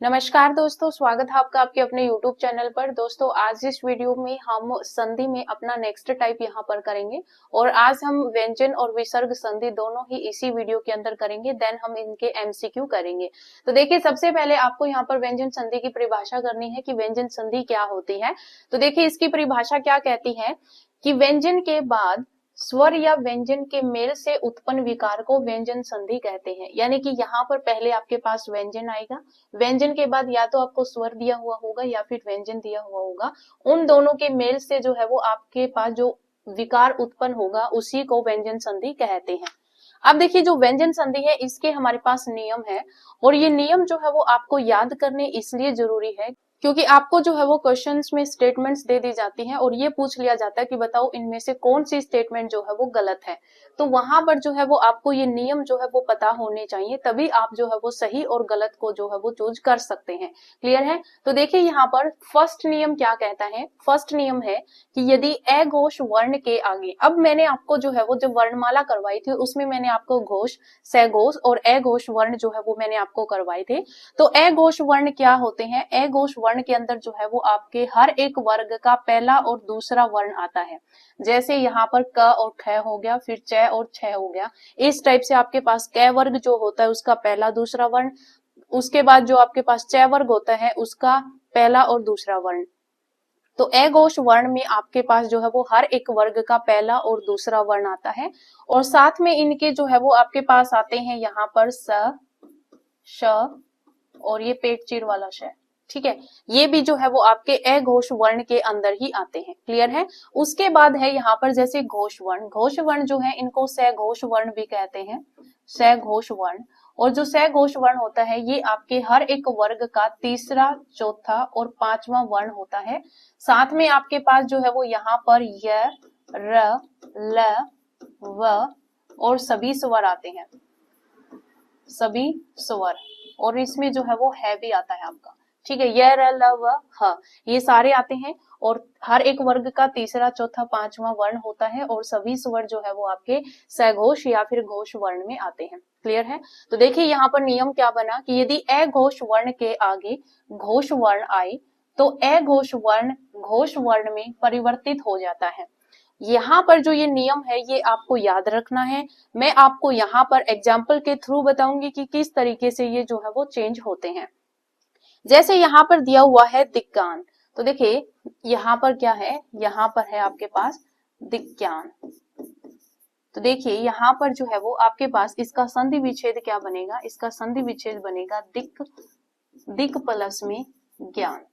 नमस्कार दोस्तों, स्वागत है आपका आपके अपने YouTube चैनल पर। दोस्तों, आज इस वीडियो में हम संधि में अपना नेक्स्ट टाइप यहाँ पर करेंगे और आज हम व्यंजन और विसर्ग संधि दोनों ही इसी वीडियो के अंदर करेंगे। देन हम इनके MCQ करेंगे। तो देखिए, सबसे पहले आपको यहाँ पर व्यंजन संधि की परिभाषा करनी है कि व्यंजन संधि क्या होती है। तो देखिए, इसकी परिभाषा क्या कहती है कि व्यंजन के बाद स्वर या व्यंजन के मेल से उत्पन्न विकार को व्यंजन संधि कहते हैं। यानी कि यहाँ पर पहले आपके पास व्यंजन आएगा, व्यंजन के बाद या तो आपको स्वर दिया हुआ होगा या फिर व्यंजन दिया हुआ होगा। उन दोनों के मेल से जो है वो आपके पास जो विकार उत्पन्न होगा उसी को व्यंजन संधि कहते हैं। अब देखिए, जो व्यंजन संधि है इसके हमारे पास नियम है और ये नियम जो है वो आपको याद करने इसलिए जरूरी है क्योंकि आपको जो है वो क्वेश्चंस में स्टेटमेंट्स दे दी जाती हैं और ये पूछ लिया जाता है कि बताओ इनमें से कौन सी स्टेटमेंट जो है वो गलत है। तो वहां पर जो है वो आपको ये नियम जो है वो पता होने चाहिए, तभी आप जो है वो सही और गलत को जो है वो चूज कर सकते हैं। क्लियर है? तो देखिए, यहाँ पर फर्स्ट नियम क्या कहता है। फर्स्ट नियम है कि यदि अघोष वर्ण के आगे, अब मैंने आपको जो है वो जब वर्णमाला करवाई थी उसमें मैंने आपको घोष, सघोष और अघोष वर्ण जो है वो मैंने आपको करवाए थे। तो अघोष वर्ण क्या होते हैं? अघोष वर्ण के अंदर जो है वो आपके हर एक वर्ग का पहला और दूसरा वर्ण आता है। जैसे यहाँ पर क और ख हो गया, फिर च और छ हो गया। इस टाइप से आपके पास क वर्ग जो होता है उसका पहला दूसरा वर्ण, उसके बाद जो आपके पास च वर्ग होता है उसका पहला और दूसरा वर्ण। तो अघोष वर्ण में आपके पास जो है वो हर एक वर्ग का पहला और दूसरा वर्ण आता है और साथ में इनके जो है वो आपके पास आते हैं यहाँ पर स, श और ये पेट चीर वाला श। ठीक है, ये भी जो है वो आपके अघोष वर्ण के अंदर ही आते हैं। क्लियर है? उसके बाद है यहाँ पर जैसे घोष वर्ण। घोष वर्ण जो है इनको सघोष वर्ण भी कहते हैं, सघोष वर्ण। और जो सघोष वर्ण होता है ये आपके हर एक वर्ग का तीसरा, चौथा और पांचवा वर्ण होता है। साथ में आपके पास जो है वो यहाँ पर य, र, ल, व और सभी स्वर आते हैं, सभी स्वर। और इसमें जो है वो है भी आता है आपका। ठीक है, य, र, ल, व, ह, ये सारे आते हैं और हर एक वर्ग का तीसरा, चौथा, पांचवा वर्ण होता है और सभी स्वर जो है वो आपके सघोष या फिर घोष वर्ण में आते हैं। क्लियर है? तो देखिए, यहाँ पर नियम क्या बना कि यदि अघोष वर्ण के आगे घोष वर्ण आए तो अघोष वर्ण घोष वर्ण में परिवर्तित हो जाता है। यहाँ पर जो ये नियम है ये आपको याद रखना है। मैं आपको यहाँ पर एग्जाम्पल के थ्रू बताऊंगी कि किस तरीके से ये जो है वो चेंज होते हैं। जैसे यहाँ पर दिया हुआ है दिक्कान, तो देखिए यहाँ पर क्या है, यहाँ पर है आपके पास दिक्यान। तो देखिए यहाँ पर जो है वो आपके पास इसका संधि विच्छेद क्या बनेगा, इसका संधि विच्छेद बनेगा दिक, दिक प्लस में ज्ञान।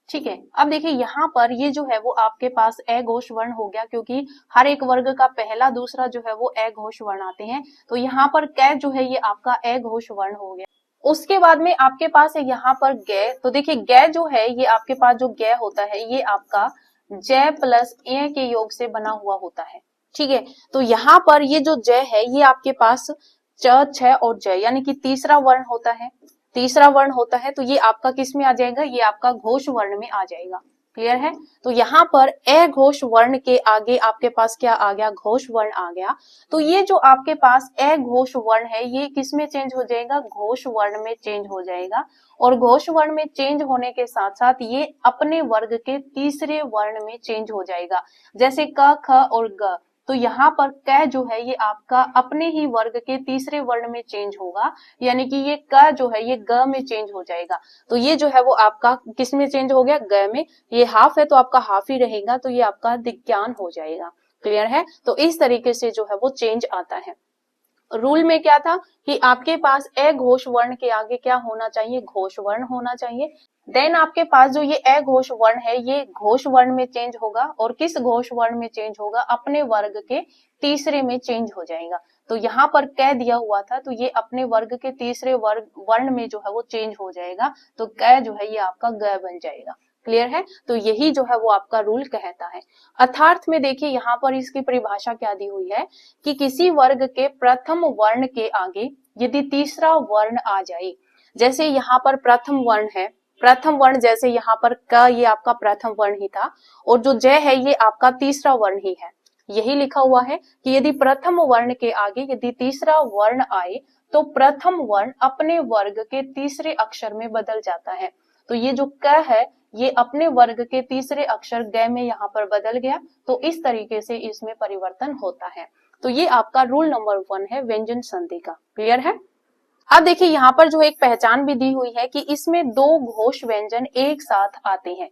ठीक है, अब देखिए यहाँ पर ये जो है वो आपके पास अघोष वर्ण हो गया क्योंकि हर एक वर्ग का पहला दूसरा जो है वो अघोष वर्ण आते हैं। तो यहाँ पर कै जो है ये आपका अघोष वर्ण हो गया। उसके बाद में आपके पास है यहाँ पर गे। तो देखिए गे जो है ये आपके पास जो गे होता है ये आपका जय प्लस ए के योग से बना हुआ होता है। ठीक है, तो यहाँ पर ये जो जय है ये आपके पास च, छ और जय यानी कि तीसरा वर्ण होता है। तीसरा वर्ण होता है तो ये आपका किस में आ जाएगा, ये आपका घोष वर्ण में आ जाएगा। क्लियर है? तो यहाँ पर अघोष वर्ण के आगे आपके पास क्या आ गया, घोष वर्ण आ गया। तो ये जो आपके पास अघोष वर्ण है ये किस में चेंज हो जाएगा, घोष वर्ण में चेंज हो जाएगा। और घोष वर्ण में चेंज होने के साथ साथ ये अपने वर्ग के तीसरे वर्ण में चेंज हो जाएगा। जैसे क, ख और ग, तो यहाँ पर क जो है ये आपका अपने ही वर्ग के तीसरे वर्ण में चेंज होगा, यानी कि ये क जो है ये ग में चेंज हो जाएगा। तो ये जो है वो आपका किस में चेंज हो गया, ग में। ये हाफ है तो आपका हाफ ही रहेगा, तो ये आपका दिक्यान हो जाएगा। क्लियर है? तो इस तरीके से जो है वो चेंज आता है। रूल में क्या था कि आपके पास अघोष वर्ण के आगे क्या होना चाहिए, घोष वर्ण होना चाहिए। देन आपके पास जो ये अघोष वर्ण है ये घोष वर्ण में चेंज होगा और किस घोष वर्ण में चेंज होगा, अपने वर्ग के तीसरे में चेंज हो जाएगा। तो यहाँ पर कह दिया हुआ था तो ये अपने वर्ग के तीसरे वर्ण में जो है वो चेंज हो जाएगा। तो क जो है ये आपका ग बन जाएगा। क्लियर है? तो यही जो है वो आपका रूल कहता है। अर्थार्थ में देखिए यहाँ पर इसकी परिभाषा क्या दी हुई है कि किसी वर्ग के प्रथम वर्ण के आगे यदि तीसरा वर्ण आ जाए, जैसे यहाँ पर प्रथम वर्ण है, प्रथम वर्ण जैसे यहाँ पर क ये आपका प्रथम वर्ण ही था और जो जय है ये आपका तीसरा वर्ण ही है। यही लिखा हुआ है कि यदि प्रथम वर्ण के आगे यदि तीसरा वर्ण आए तो प्रथम वर्ण अपने वर्ग के तीसरे अक्षर में बदल जाता है। तो ये जो क है ये अपने वर्ग के तीसरे अक्षर ग में यहाँ पर बदल गया, तो इस तरीके से इसमें परिवर्तन होता है। तो ये आपका रूल नंबर 1 है व्यंजन संधि का। क्लियर है। अब देखिए यहाँ पर जो एक पहचान भी दी हुई है कि इसमें दो घोष व्यंजन एक साथ आते हैं।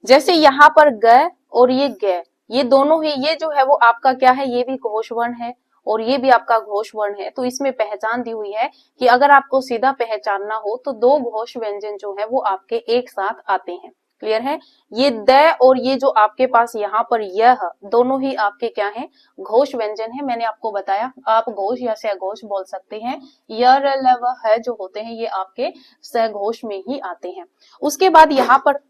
जैसे यहाँ पर ग और ये ग, ये दोनों ही, ये जो है वो आपका क्या है, ये भी घोष वर्ण है और ये भी आपका घोष वर्ण है। तो इसमें पहचान दी हुई है कि अगर आपको सीधा पहचानना हो तो दो घोष व्यंजन जो है वो आपके एक साथ आते हैं। क्लियर है। ये द और ये जो आपके पास यहाँ पर यह, दोनों ही आपके क्या हैं, घोष व्यंजन है। मैंने आपको बताया आप घोष या सघोष बोल सकते हैं। य र ल व है जो होते हैं ये आपके सघोष में ही आते हैं। उसके बाद यहाँ पर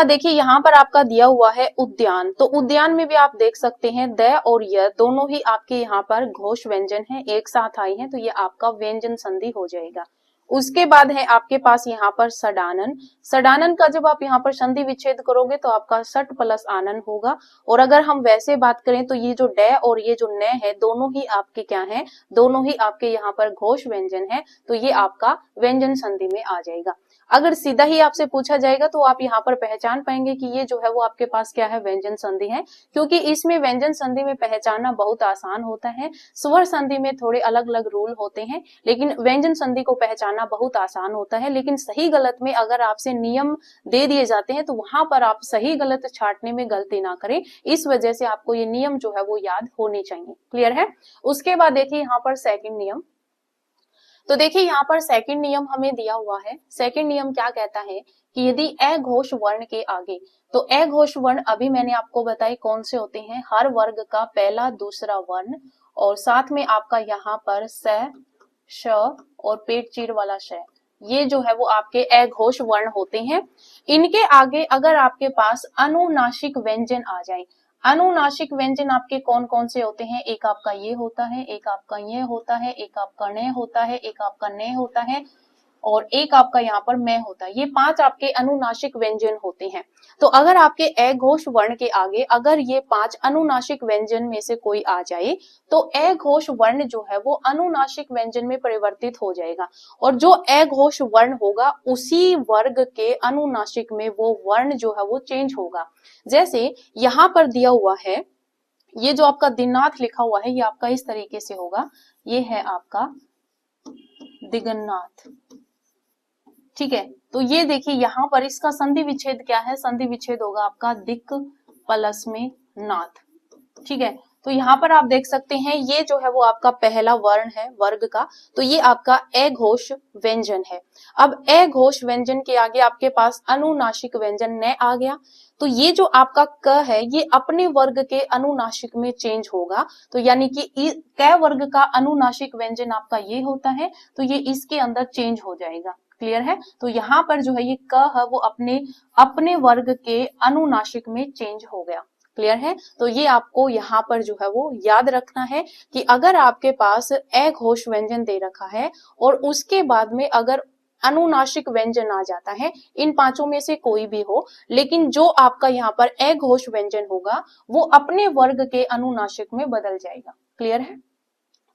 देखिए यहाँ पर आपका दिया हुआ है उद्यान। तो उद्यान में भी आप देख सकते हैं द और य दोनों ही आपके यहाँ पर घोष व्यंजन है, एक साथ आई हैं, तो ये आपका व्यंजन संधि हो जाएगा। उसके बाद है आपके पास यहाँ पर सडानन। सडानन का जब आप यहाँ पर संधि विच्छेद करोगे तो आपका सट प्लस आनन होगा। और अगर हम वैसे बात करें तो ये जो ड और ये जो न है दोनों ही आपके क्या है, दोनों ही आपके यहाँ पर घोष व्यंजन है, तो ये आपका व्यंजन संधि में आ जाएगा। अगर सीधा ही आपसे पूछा जाएगा तो आप यहाँ पर पहचान पाएंगे कि ये जो है वो आपके पास क्या है, व्यंजन संधि है, क्योंकि इसमें व्यंजन संधि में पहचानना बहुत आसान होता है। स्वर संधि में थोड़े अलग अलग रूल होते हैं, लेकिन व्यंजन संधि को पहचानना बहुत आसान होता है। लेकिन सही गलत में अगर आपसे नियम दे दिए जाते हैं तो वहां पर आप सही गलत छांटने में गलती ना करें, इस वजह से आपको ये नियम जो है वो याद होने चाहिए। क्लियर है। उसके बाद देखिए यहाँ पर सेकंड नियम। तो देखिए यहाँ पर सेकंड नियम हमें दिया हुआ है। सेकंड नियम क्या कहता है कि यदि अघोष वर्ण के आगे, तो अघोष वर्ण अभी मैंने आपको बताई कौन से होते हैं, हर वर्ग का पहला दूसरा वर्ण और साथ में आपका यहाँ पर स, श और पेट चीर वाला श, ये जो है वो आपके अघोष वर्ण होते हैं। इनके आगे अगर आपके पास अनुनासिक व्यंजन आ जाए, अनुनासिक व्यंजन आपके कौन कौन से होते हैं, एक आपका ये होता है, एक आपका ये होता है, एक आपका न होता है, एक आपका ने होता है और एक आपका यहाँ पर मैं होता है। ये 5 आपके अनुनासिक व्यंजन होते हैं। तो अगर आपके अघोष वर्ण के आगे अगर ये 5 अनुनासिक व्यंजन में से कोई आ जाए तो अघोष वर्ण जो है वो अनुनासिक व्यंजन में परिवर्तित हो जाएगा और जो अघोष वर्ण होगा उसी वर्ग के अनुनासिक में वो वर्ण जो है वो चेंज होगा। जैसे यहाँ पर दिया हुआ है, ये जो आपका दिनाथ लिखा हुआ है ये आपका इस तरीके से होगा, ये है आपका दिगन्नाथ। ठीक है। तो ये देखिए यहाँ पर इसका संधि विच्छेद क्या है, संधि विच्छेद होगा आपका दिक प्लस में नाथ। ठीक है। तो यहाँ पर आप देख सकते हैं ये जो है वो आपका पहला वर्ण है वर्ग का, तो ये आपका अघोष व्यंजन है। अब अघोष व्यंजन के आगे आपके पास अनुनासिक व्यंजन न आ गया, तो ये जो आपका क है ये अपने वर्ग के अनुनासिक में चेंज होगा। तो यानी कि क वर्ग का अनुनासिक व्यंजन आपका ये होता है, तो ये इसके अंदर चेंज हो जाएगा। क्लियर है। तो यहाँ पर जो है ये क है वो अपने वर्ग के अनुनासिक में चेंज हो गया। क्लियर है। तो ये आपको यहाँ पर जो है वो याद रखना है कि अगर आपके पास अघोष व्यंजन दे रखा है और उसके बाद में अगर अनुनासिक व्यंजन आ जाता है, इन 5 में से कोई भी हो, लेकिन जो आपका यहाँ पर अघोष व्यंजन होगा वो अपने वर्ग के अनुनासिक में बदल जाएगा। क्लियर है।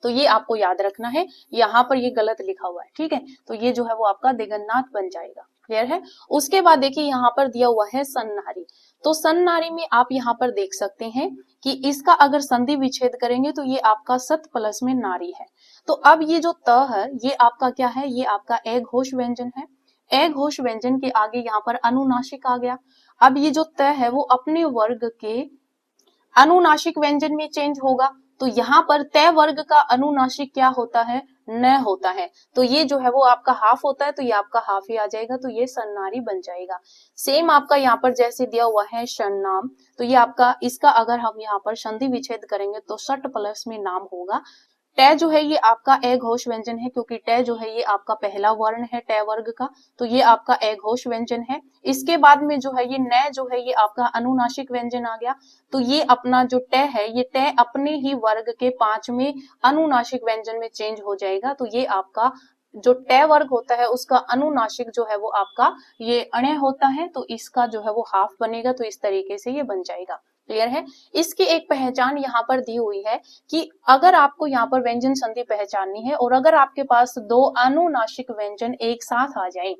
तो ये आपको याद रखना है, यहाँ पर ये गलत लिखा हुआ है। ठीक है। तो ये जो है वो आपका दिगन्नाथ बन जाएगा। क्लियर है। उसके बाद देखिए यहाँ पर दिया हुआ है सन्नारी। तो सन्नारी में आप यहाँ पर देख सकते हैं कि इसका अगर संधि विच्छेद करेंगे तो ये आपका सत प्लस में नारी है। तो अब ये जो त है ये आपका क्या है, ये आपका अघोष व्यंजन है। अघोष व्यंजन के आगे यहाँ पर अनुनासिक आ गया। अब ये जो त है वो अपने वर्ग के अनुनासिक व्यंजन में चेंज होगा। तो यहाँ पर तय वर्ग का अनुनासिक क्या होता है, न होता है। तो ये जो है वो आपका हाफ होता है, तो ये आपका हाफ ही आ जाएगा, तो ये सन्नारी बन जाएगा। सेम आपका यहाँ पर जैसे दिया हुआ है शन्नाम, तो ये आपका इसका अगर हम यहाँ पर संधि विच्छेद करेंगे तो सट प्लस में नाम होगा। ट जो है ये आपका अघोष व्यंजन है, क्योंकि ट जो है ये आपका पहला वर्ण है ट वर्ग का, तो ये आपका अघोष व्यंजन है। इसके बाद में जो है ये न जो है ये आपका अनुनासिक व्यंजन आ गया। तो ये अपना जो ट है ये ट अपने ही वर्ग के 5वें अनुनासिक व्यंजन में चेंज हो जाएगा। तो ये आपका जो ट वर्ग होता है उसका अनुनासिक जो है वो आपका ये अण्य होता है, तो इसका जो है वो हाफ बनेगा। तो इस तरीके से ये बन जाएगा। क्लियर है। इसकी एक पहचान यहाँ पर दी हुई है कि अगर आपको यहाँ पर व्यंजन संधि पहचाननी है और अगर आपके पास दो अनुनासिक व्यंजन एक साथ आ जाए,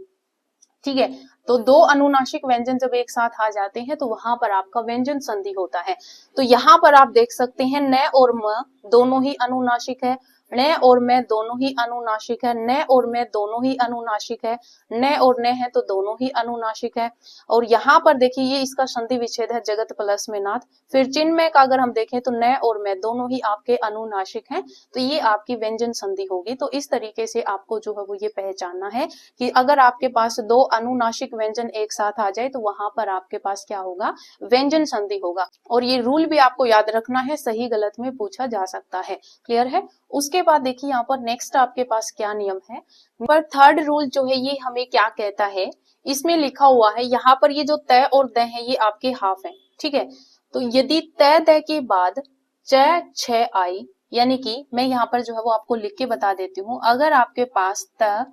ठीक है, तो दो अनुनासिक व्यंजन जब एक साथ आ जाते हैं तो वहां पर आपका व्यंजन संधि होता है। तो यहाँ पर आप देख सकते हैं न और म दोनों ही अनुनासिक है, न और मैं दोनों ही अनुनासिक है, न और मैं दोनों ही अनुनासिक है, न और न है तो दोनों ही अनुनासिक है। और यहाँ पर देखिए ये इसका संधि विच्छेद है जगत प्लस में नाथ। फिर चिन्ह का अगर हम देखें तो न और मैं दोनों ही आपके अनुनासिक हैं, तो ये आपकी व्यंजन संधि होगी। तो इस तरीके से आपको जो है वो ये पहचानना है कि अगर आपके पास दो अनुनासिक व्यंजन एक साथ आ जाए तो वहां पर आपके पास क्या होगा, व्यंजन संधि होगा। और ये रूल भी आपको याद रखना है, सही गलत में पूछा जा सकता है। क्लियर है। उसके बाद देखिए यहाँ पर नेक्स्ट आपके पास क्या नियम है, पर थर्ड रूल जो है ये हमें क्या कहता है, इसमें लिखा हुआ है यहाँ पर ये जो तय और द है ये आपके हाफ है, ठीक है। तो यदि तय द के बाद च छ आई, यानी कि मैं यहाँ पर जो है वो आपको लिख के बता देती हूँ, अगर आपके पास त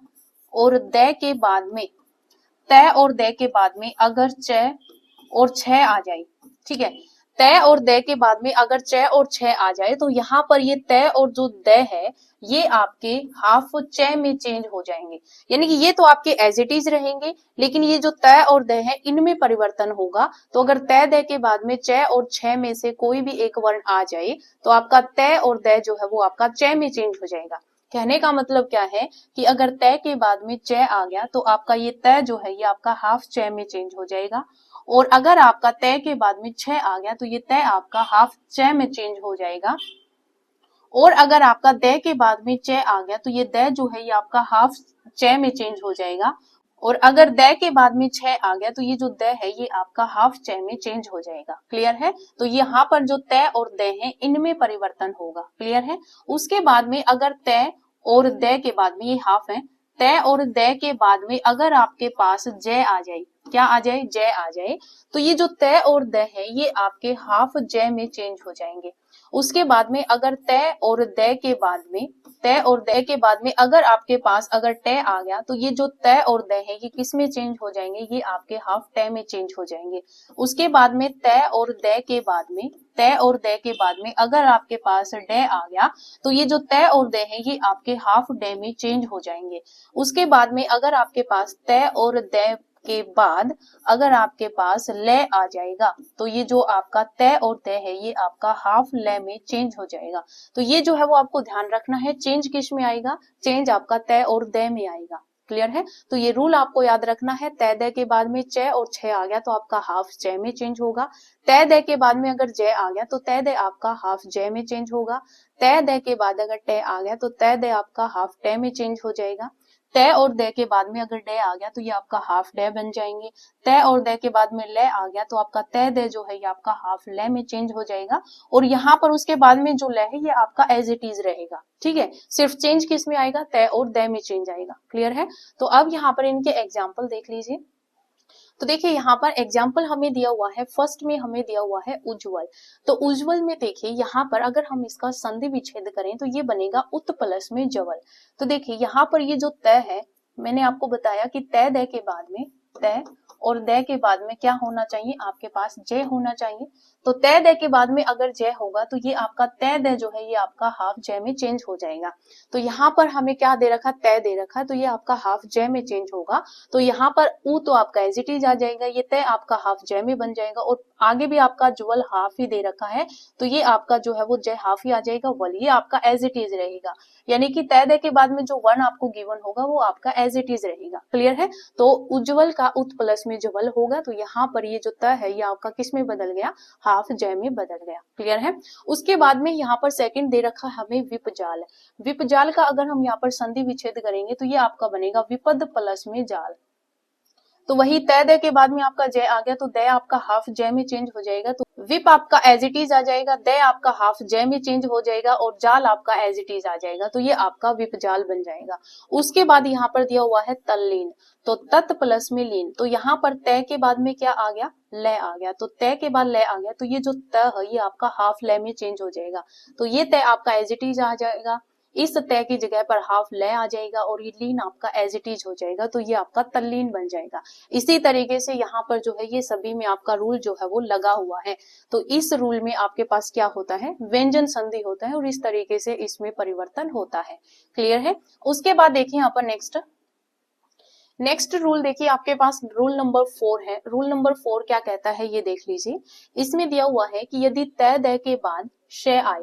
और द के बाद में, तय और द के बाद में अगर च और छ आ जाए, ठीक है, तय और द के बाद में अगर च और छ आ जाए तो यहाँ पर ये तय और जो द है ये आपके हाफ च में चेंज हो जाएंगे। यानी कि ये तो आपके एज इट इज रहेंगे, लेकिन ये जो तय और द है इनमें परिवर्तन होगा। तो अगर तय द के बाद में च और छ में से कोई भी एक वर्ण आ जाए तो आपका तय और द जो है वो आपका च में चेंज हो जाएगा। कहने का मतलब क्या है कि अगर तय के बाद में च आ गया तो आपका ये तय जो है ये आपका हाफ च में चेंज हो जाएगा। और अगर आपका तय के बाद में छ आ गया तो ये तय आपका हाफ च में चेंज हो जाएगा। और अगर आपका द के बाद में च आ गया तो ये द जो है ये आपका हाफ च में चेंज हो जाएगा। और अगर द के बाद में छ आ गया तो ये जो द है ये आपका हाफ च में चेंज हो जाएगा। क्लियर है। तो यहाँ पर जो तय और द है इनमें परिवर्तन होगा। क्लियर है। उसके बाद में अगर तय और द के बाद में ये हाफ है, तय और द के बाद में अगर आपके पास ज आ जाए, क्या आ जाए, ज आ जाए, तो ये जो तय और द है ये आपके हाफ ज में चेंज हो जाएंगे। उसके बाद में अगर तय और द के बाद में, तय और द के बाद में अगर आपके पास अगर ट आ गया तो ये जो तय और द है ये किस में चेंज हो जाएंगे, ये आपके हाफ ट में चेंज हो जाएंगे। उसके बाद में तय और द के बाद में, तय और द के बाद में अगर आपके पास ड आ गया तो ये जो तय और द है ये आपके हाफ ड में चेंज हो जाएंगे। उसके बाद में अगर आपके पास तय और द के बाद अगर आपके पास ल आ जाएगा तो ये जो आपका तय और तय है ये आपका हाफ ल में चेंज हो जाएगा। तो ये जो है वो आपको ध्यान रखना है, चेंज किस में आएगा, चेंज आपका तय और द में आएगा। क्लियर है। तो ये रूल आपको याद रखना है, तय द के बाद में च और छ आ गया तो आपका हाफ च में चेंज होगा। तय द के बाद में अगर ज आ गया तो तय द आपका हाफ ज में चेंज होगा। तय द के बाद अगर ट आ गया तो तय द आपका हाफ ट में चेंज हो जाएगा। तय और द के बाद में अगर ड आ गया तो ये आपका हाफ ड बन जाएंगे। तय और द के बाद में ल आ गया तो आपका तय द जो है ये आपका हाफ ल में चेंज हो जाएगा। और यहाँ पर उसके बाद में जो ल है ये आपका एज इट इज रहेगा। ठीक है, सिर्फ चेंज किस में आएगा, तय और द में चेंज आएगा। क्लियर है। तो अब यहाँ पर इनके एग्जाम्पल देख लीजिए। तो देखिए यहाँ पर एग्जाम्पल हमें दिया हुआ है, फर्स्ट में हमें दिया हुआ है उज्ज्वल। तो उज्ज्वल में देखिए यहाँ पर अगर हम इसका संधि विच्छेद करें तो ये बनेगा उत प्लस में जवल। तो देखिए यहाँ पर ये जो तय है, मैंने आपको बताया कि तय द के बाद में, तय और द के बाद में क्या होना चाहिए, आपके पास ज होना चाहिए। तो तय द के बाद में अगर ज होगा तो ये आपका तय द जो है ये आपका हाफ ज में चेंज हो जाएगा। तो यहाँ पर हमें क्या दे रखा, तय दे रखा, तो ये आपका हाफ ज में चेंज होगा। तो यहाँ पर ऊ तो आपका एज इट इज आ जाएगा, ये तय आपका हाफ ज में बन जाएगा। और आगे भी आपका ज्वल हाफ ही दे रखा है तो ये आपका जो है वो ज हाफ ही आ जाएगा, वल ये आपका एज इट इज रहेगा। यानी कि तय द के बाद में जो वर्ण आपको गिवन होगा वो आपका एज इट इज रहेगा। क्लियर है। तो उज्ज्वल का उत प्लस में जवल होगा। तो यहाँ पर ये जो तय है ये आपका किस में बदल गया, हाफ ज में बदल गया। क्लियर है। उसके बाद में यहाँ पर सेकंड दे रखा हमें विपजाल। विपजाल का अगर हम यहाँ पर संधि विच्छेद करेंगे तो ये आपका बनेगा विपद प्लस में जाल। तो वही तय द के बाद में आपका ज आ गया तो द आपका हाफ ज में चेंज हो जाएगा। तो विप आपका एज इट इज आ जाएगा, द आपका हाफ ज में चेंज हो जाएगा और जाल आपका एज इट इज आ जाएगा। तो ये आपका विपजाल बन जाएगा। उसके बाद यहाँ पर दिया हुआ है तल्लीन। तो तत् प्लस में लीन। तो यहाँ पर तय के बाद में क्या आ गया, ल आ गया। तो तय के बाद ल आ गया तो ये जो त है ये आपका हाफ ल में चेंज हो जाएगा। तो ये तय आपका एज इट इज आ जाएगा। इस तय की जगह पर हाफ ले आ जाएगा और ये लीन आपका एज इट इज हो जाएगा, तो ये आपका तल्लीन बन जाएगा। इसी तरीके से यहाँ पर जो है ये सभी में आपका रूल जो है वो लगा हुआ है। तो इस रूल में आपके पास क्या होता है, व्यंजन संधि होता है और इस तरीके से इसमें परिवर्तन होता है। क्लियर है। उसके बाद देखिए यहाँ पर नेक्स्ट रूल देखिए आपके पास रूल नंबर 4 है। रूल नंबर 4 क्या कहता है ये देख लीजिए। इसमें दिया हुआ है कि यदि तय दय के बाद शय आए,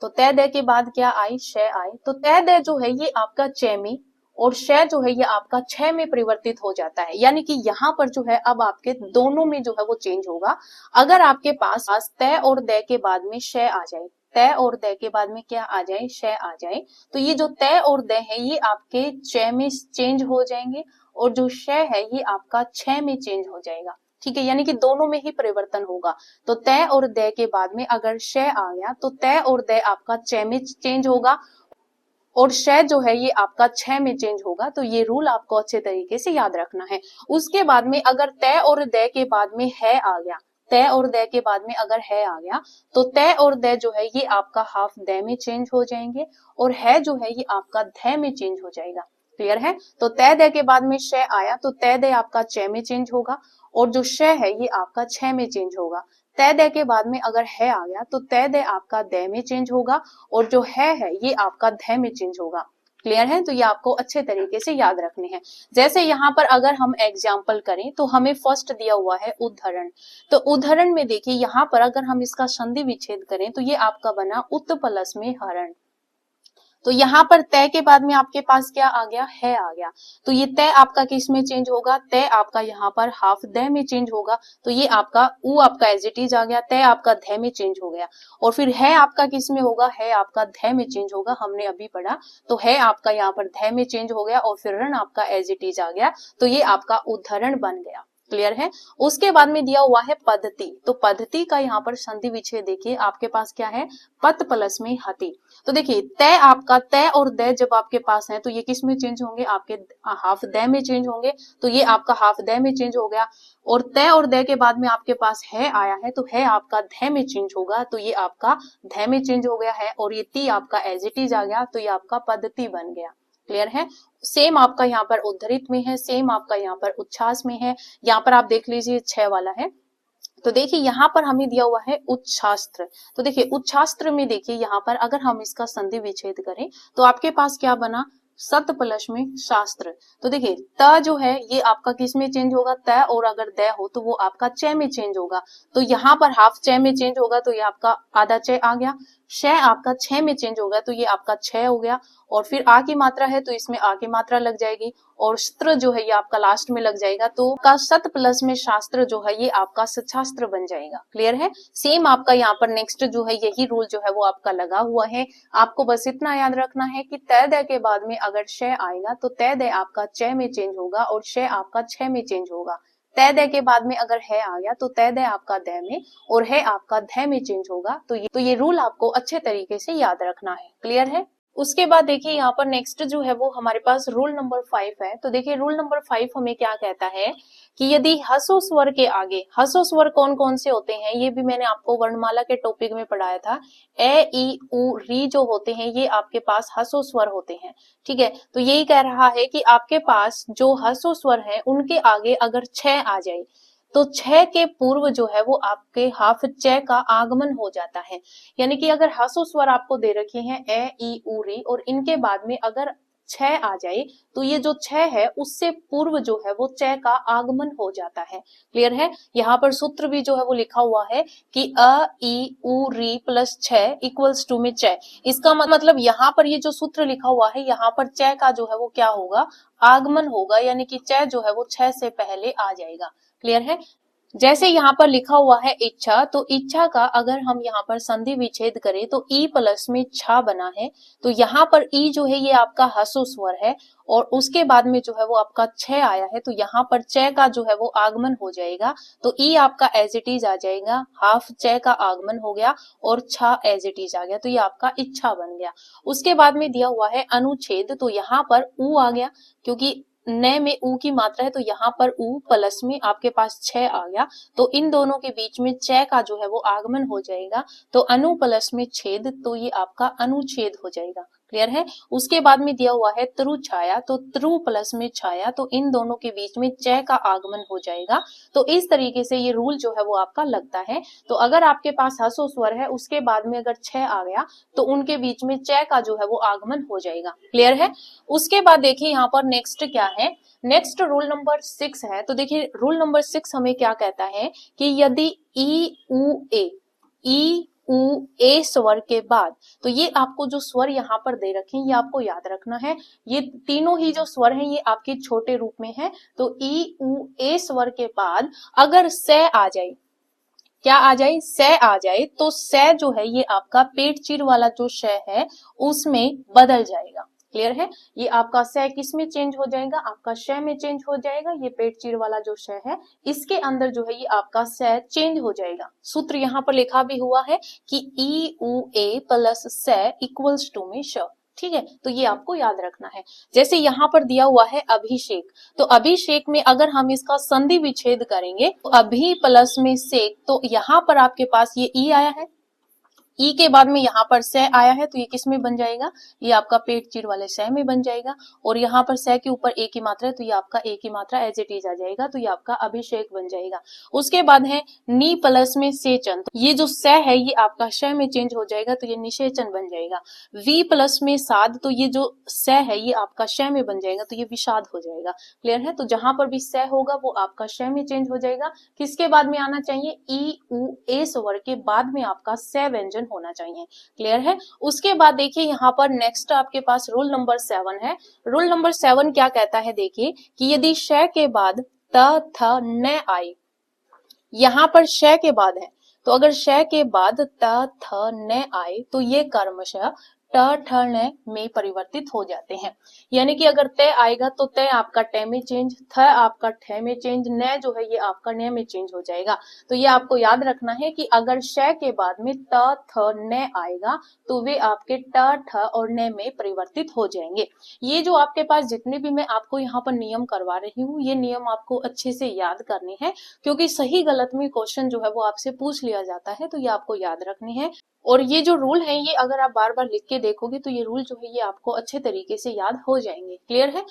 तो तय दय के बाद क्या आई, शय आए, तो तय दय जो है ये आपका चय में और शय जो है ये आपका छय में परिवर्तित हो जाता है। यानी कि यहाँ पर जो है अब आपके दोनों में जो है वो चेंज होगा। अगर आपके पास तय और दय के बाद में शय आ जाए, तय और दय के बाद में क्या आ जाए, शय आ जाए, तो ये जो तय और दय है ये आपके चय में चेंज हो जाएंगे और जो शय है ये आपका छय में चेंज हो जाएगा। ठीक है, यानी कि दोनों में ही परिवर्तन होगा। तो तय और दय के बाद में अगर शय आ गया तो तय और दय आपका चय में चेंज होगा और शय जो है ये आपका छय में चेंज होगा। तो ये रूल आपको अच्छे तरीके से याद रखना है। उसके बाद में अगर तय और दय के बाद में है आ गया, तय और दय के बाद में अगर है आ गया, तो तय और दय जो है ये आपका हाफ दय में चेंज हो जाएंगे और है जो है ये आपका धय में चेंज हो जाएगा। क्लियर है। तो तय दय के बाद में शय आया तो तय दय आपका चय में चेंज होगा और जो शय है ये आपका छय में चेंज होगा। तय दय के बाद में अगर है आ गया तो तय दय आपका दय में चेंज होगा और जो है ये आपका धय में चेंज होगा। क्लियर है। तो ये आपको अच्छे तरीके से याद रखने हैं। जैसे यहाँ पर अगर हम एग्जाम्पल करें तो हमें फर्स्ट दिया हुआ है उद्धरण। तो उद्धरण में देखिए यहाँ पर अगर हम इसका संधि विच्छेद करें तो ये आपका बना उत प्लस में हरण। तो यहाँ पर तय के बाद में आपके पास क्या आ गया, है आ गया। तो ये तय आपका किस में चेंज होगा, तय आपका यहाँ पर हाफ दय में चेंज होगा। तो ये आपका उ आपका एज इट इज आ गया, तय आपका धय में चेंज हो गया। और फिर है आपका किस में होगा, है आपका धय में चेंज होगा, हमने अभी पढ़ा। तो है आपका यहाँ पर धय में चेंज हो गया और फिर रण आपका एज इट इज आ गया। तो ये आपका उद्धरण बन गया। क्लियर है। उसके बाद में दिया हुआ है पद्धति। तो पद्धति का यहाँ पर संधि विच्छेद देखिए आपके पास क्या है, पत प्लस में हति। तो देखिए तय आपका तय और दय जब आपके पास है तो ये किस में चेंज होंगे, आपके हाफ दय में चेंज होंगे। तो ये आपका हाफ दय में चेंज हो गया और तय और दय के बाद में आपके पास है आया है तो है आपका धय में चेंज होगा। तो ये आपका धय में चेंज हो गया है और ये ती आपका एज इट इज आ गया। तो ये आपका पद्धति बन गया। क्लियर है। सेम आपका यहाँ पर उद्धृत में है, सेम आपका यहाँ पर उच्छ्वास में है। यहाँ पर आप देख लीजिए 6 वाला है। तो देखिए यहाँ पर हमें दिया हुआ है उच्छ्वास्त्र। तो देखिए उच्छ्वास्त्र में देखिए यहाँ पर अगर हम इसका संधि विच्छेद करें तो आपके पास क्या बना, सत प्लस में शास्त्र। तो देखिए त जो है ये आपका किस में चेंज होगा, तय और अगर दय हो तो वो आपका चय में चेंज होगा। तो यहाँ पर हाफ चय में चेंज होगा तो ये आपका आधा चय आ गया। शय आपका छह में चेंज होगा तो ये आपका छह हो गया। और फिर आ की मात्रा है तो इसमें आ की मात्रा लग जाएगी और स्त्र जो है ये आपका लास्ट में लग जाएगा। तो का सत प्लस में शास्त्र जो है ये आपका सच्छास्त्र बन जाएगा। क्लियर है। सेम आपका यहाँ पर नेक्स्ट जो है यही रूल जो है वो आपका लगा हुआ है। आपको बस इतना याद रखना है कि तय दय के बाद में अगर शय आएगा तो तय दय आपका चय में चेंज होगा और शय आपका छह में चेंज होगा। तय दय के बाद में अगर है आ गया तो तय दय आपका दय में और है आपका धय में चेंज होगा। तो ये रूल आपको अच्छे तरीके से याद रखना है। क्लियर है। उसके बाद देखिए यहाँ पर नेक्स्ट जो है वो हमारे पास रूल नंबर 5 है। तो देखिए रूल नंबर 5 हमें क्या कहता है कि यदि ह्रस्व स्वर के आगे, ह्रस्व स्वर कौन कौन से होते हैं ये भी मैंने आपको वर्णमाला के टॉपिक में पढ़ाया था। ए ई उ री जो होते हैं ये आपके पास ह्रस्व स्वर होते हैं। ठीक है। तो यही कह रहा है कि आपके पास जो ह्रस्व स्वर है उनके आगे अगर छह आ जाए तो छह के पूर्व जो है वो आपके हाफ च का आगमन हो जाता है। यानी कि अगर ह्रस्व स्वर आपको दे रखे हैं ए ई उ री और इनके बाद में अगर छह आ जाए तो ये जो छह है उससे पूर्व जो है वो च का आगमन हो जाता है। क्लियर है। यहाँ पर सूत्र भी जो है वो लिखा हुआ है कि अ ई उ री प्लस छह इक्वल्स टू में च। इसका मतलब यहाँ पर ये जो सूत्र लिखा हुआ है यहाँ पर च का जो है वो क्या होगा, आगमन होगा। यानी कि च जो है वो छह से पहले आ जाएगा। क्लियर है। जैसे यहाँ पर लिखा हुआ है इच्छा, तो इच्छा का अगर हम यहाँ पर संधि विच्छेद करें तो ई प्लस में छा बना है। तो यहाँ पर ई जो है ये आपका ह्रस्व स्वर है और उसके बाद में जो है वो आपका छह आया है तो यहाँ पर च का जो है वो आगमन हो जाएगा। तो ई आपका एज इट इज आ जाएगा, हाफ च का आगमन हो गया और छा एज इट इज आ गया। तो ये आपका इच्छा बन गया। उसके बाद में दिया हुआ है अनुच्छेद। तो यहाँ पर उ आ गया क्योंकि न में उ की मात्रा है तो यहाँ पर उ प्लस में आपके पास छह आ गया। तो इन दोनों के बीच में च का जो है वो आगमन हो जाएगा। तो अनु प्लस में छेद तो ये आपका अनुच्छेद हो जाएगा। क्लियर है। उसके बाद में दिया हुआ हैत्रु छाया, तोत्रु प्लस में छाया, तो इन दोनों के बीच में च का आगमन हो जाएगा। तो इस तरीके से ये रूल जो है वो आपका लगता है। तो अगर आपके पास ह्रस्व स्वर है, उसके बाद में अगर छ आ गया तो उनके बीच में च का जो है वो आगमन हो जाएगा। क्लियर है। उसके बाद देखिए यहाँ पर नेक्स्ट क्या है, नेक्स्ट रूल नंबर 6 है। तो देखिए रूल नंबर 6 हमें क्या कहता है कि यदि ई उ ए स्वर के बाद, तो ये आपको जो स्वर यहाँ पर दे रखे हैं ये आपको याद रखना है। ये तीनों ही जो स्वर हैं ये आपके छोटे रूप में है। तो ई उ ए स्वर के बाद अगर से आ जाए, क्या आ जाए, से आ जाए, तो से जो है ये आपका पेट चीर वाला जो श है उसमें बदल जाएगा। क्लियर है। ये आपका से किस में चेंज हो जाएगा, आपका श में चेंज हो जाएगा। ये पेट चीर वाला जो श है इसके अंदर जो है ये आपका से चेंज हो जाएगा। सूत्र यहाँ पर लिखा भी हुआ है कि ई उ ए प्लस से इक्वल्स टू में श। ठीक है, तो ये आपको याद रखना है। जैसे यहाँ पर दिया हुआ है अभिषेक, तो अभिषेक में अगर हम इसका संधि विच्छेद करेंगे तो अभी प्लस में सेक, तो यहाँ पर आपके पास ये ई आया है, ई के बाद में यहाँ पर से आया है, तो ये किस में बन जाएगा, ये आपका पेट चीर वाले से में बन जाएगा। और यहाँ पर से के ऊपर ए की मात्रा है, तो ये आपका ए की मात्रा एज इट इज आ जाएगा, तो ये आपका अभिषेक बन जाएगा। उसके बाद है नी प्लस में सेचन, तो ये जो से है ये आपका श में चेंज हो जाएगा, तो ये निषेचन बन जाएगा। वी प्लस में साध, तो ये जो से है ये आपका श में बन जाएगा, तो ये विषाद हो जाएगा। क्लियर है। तो जहां पर भी से होगा वो आपका श में चेंज हो जाएगा। किसके बाद में आना चाहिए, ई उ ए स्वर के बाद में आपका से व्यंजन होना चाहिए। क्लियर है। उसके बाद देखिए यहाँ पर नेक्स्ट आपके पास रूल नंबर 7 है। रूल नंबर 7 क्या कहता है, देखिए कि यदि श के बाद त थ न आए, यहाँ पर श के बाद है, तो अगर श के बाद त थ न आए तो ये कर्मशः ट ठ न में परिवर्तित हो जाते हैं। यानी कि अगर तय आएगा तो तय आपका ट में चेंज, थ आपका ठ में चेंज, न जो है ये आपका न में चेंज हो जाएगा। तो ये आपको याद रखना है कि अगर श के बाद में त थ न आएगा तो वे आपके ट ठ और न में परिवर्तित हो जाएंगे। ये जो आपके पास जितने भी मैं आपको यहाँ पर नियम करवा रही हूँ ये नियम आपको अच्छे से याद करने हैं, क्योंकि सही गलत में क्वेश्चन जो है वो आपसे पूछ लिया जाता है, तो ये आपको याद रखने हैं। और ये जो रूल है ये अगर आप बार बार लिख के देखोगे तो ये रूल जो है ये आपको अच्छे तरीके से याद हो जाएंगे। क्लियर है।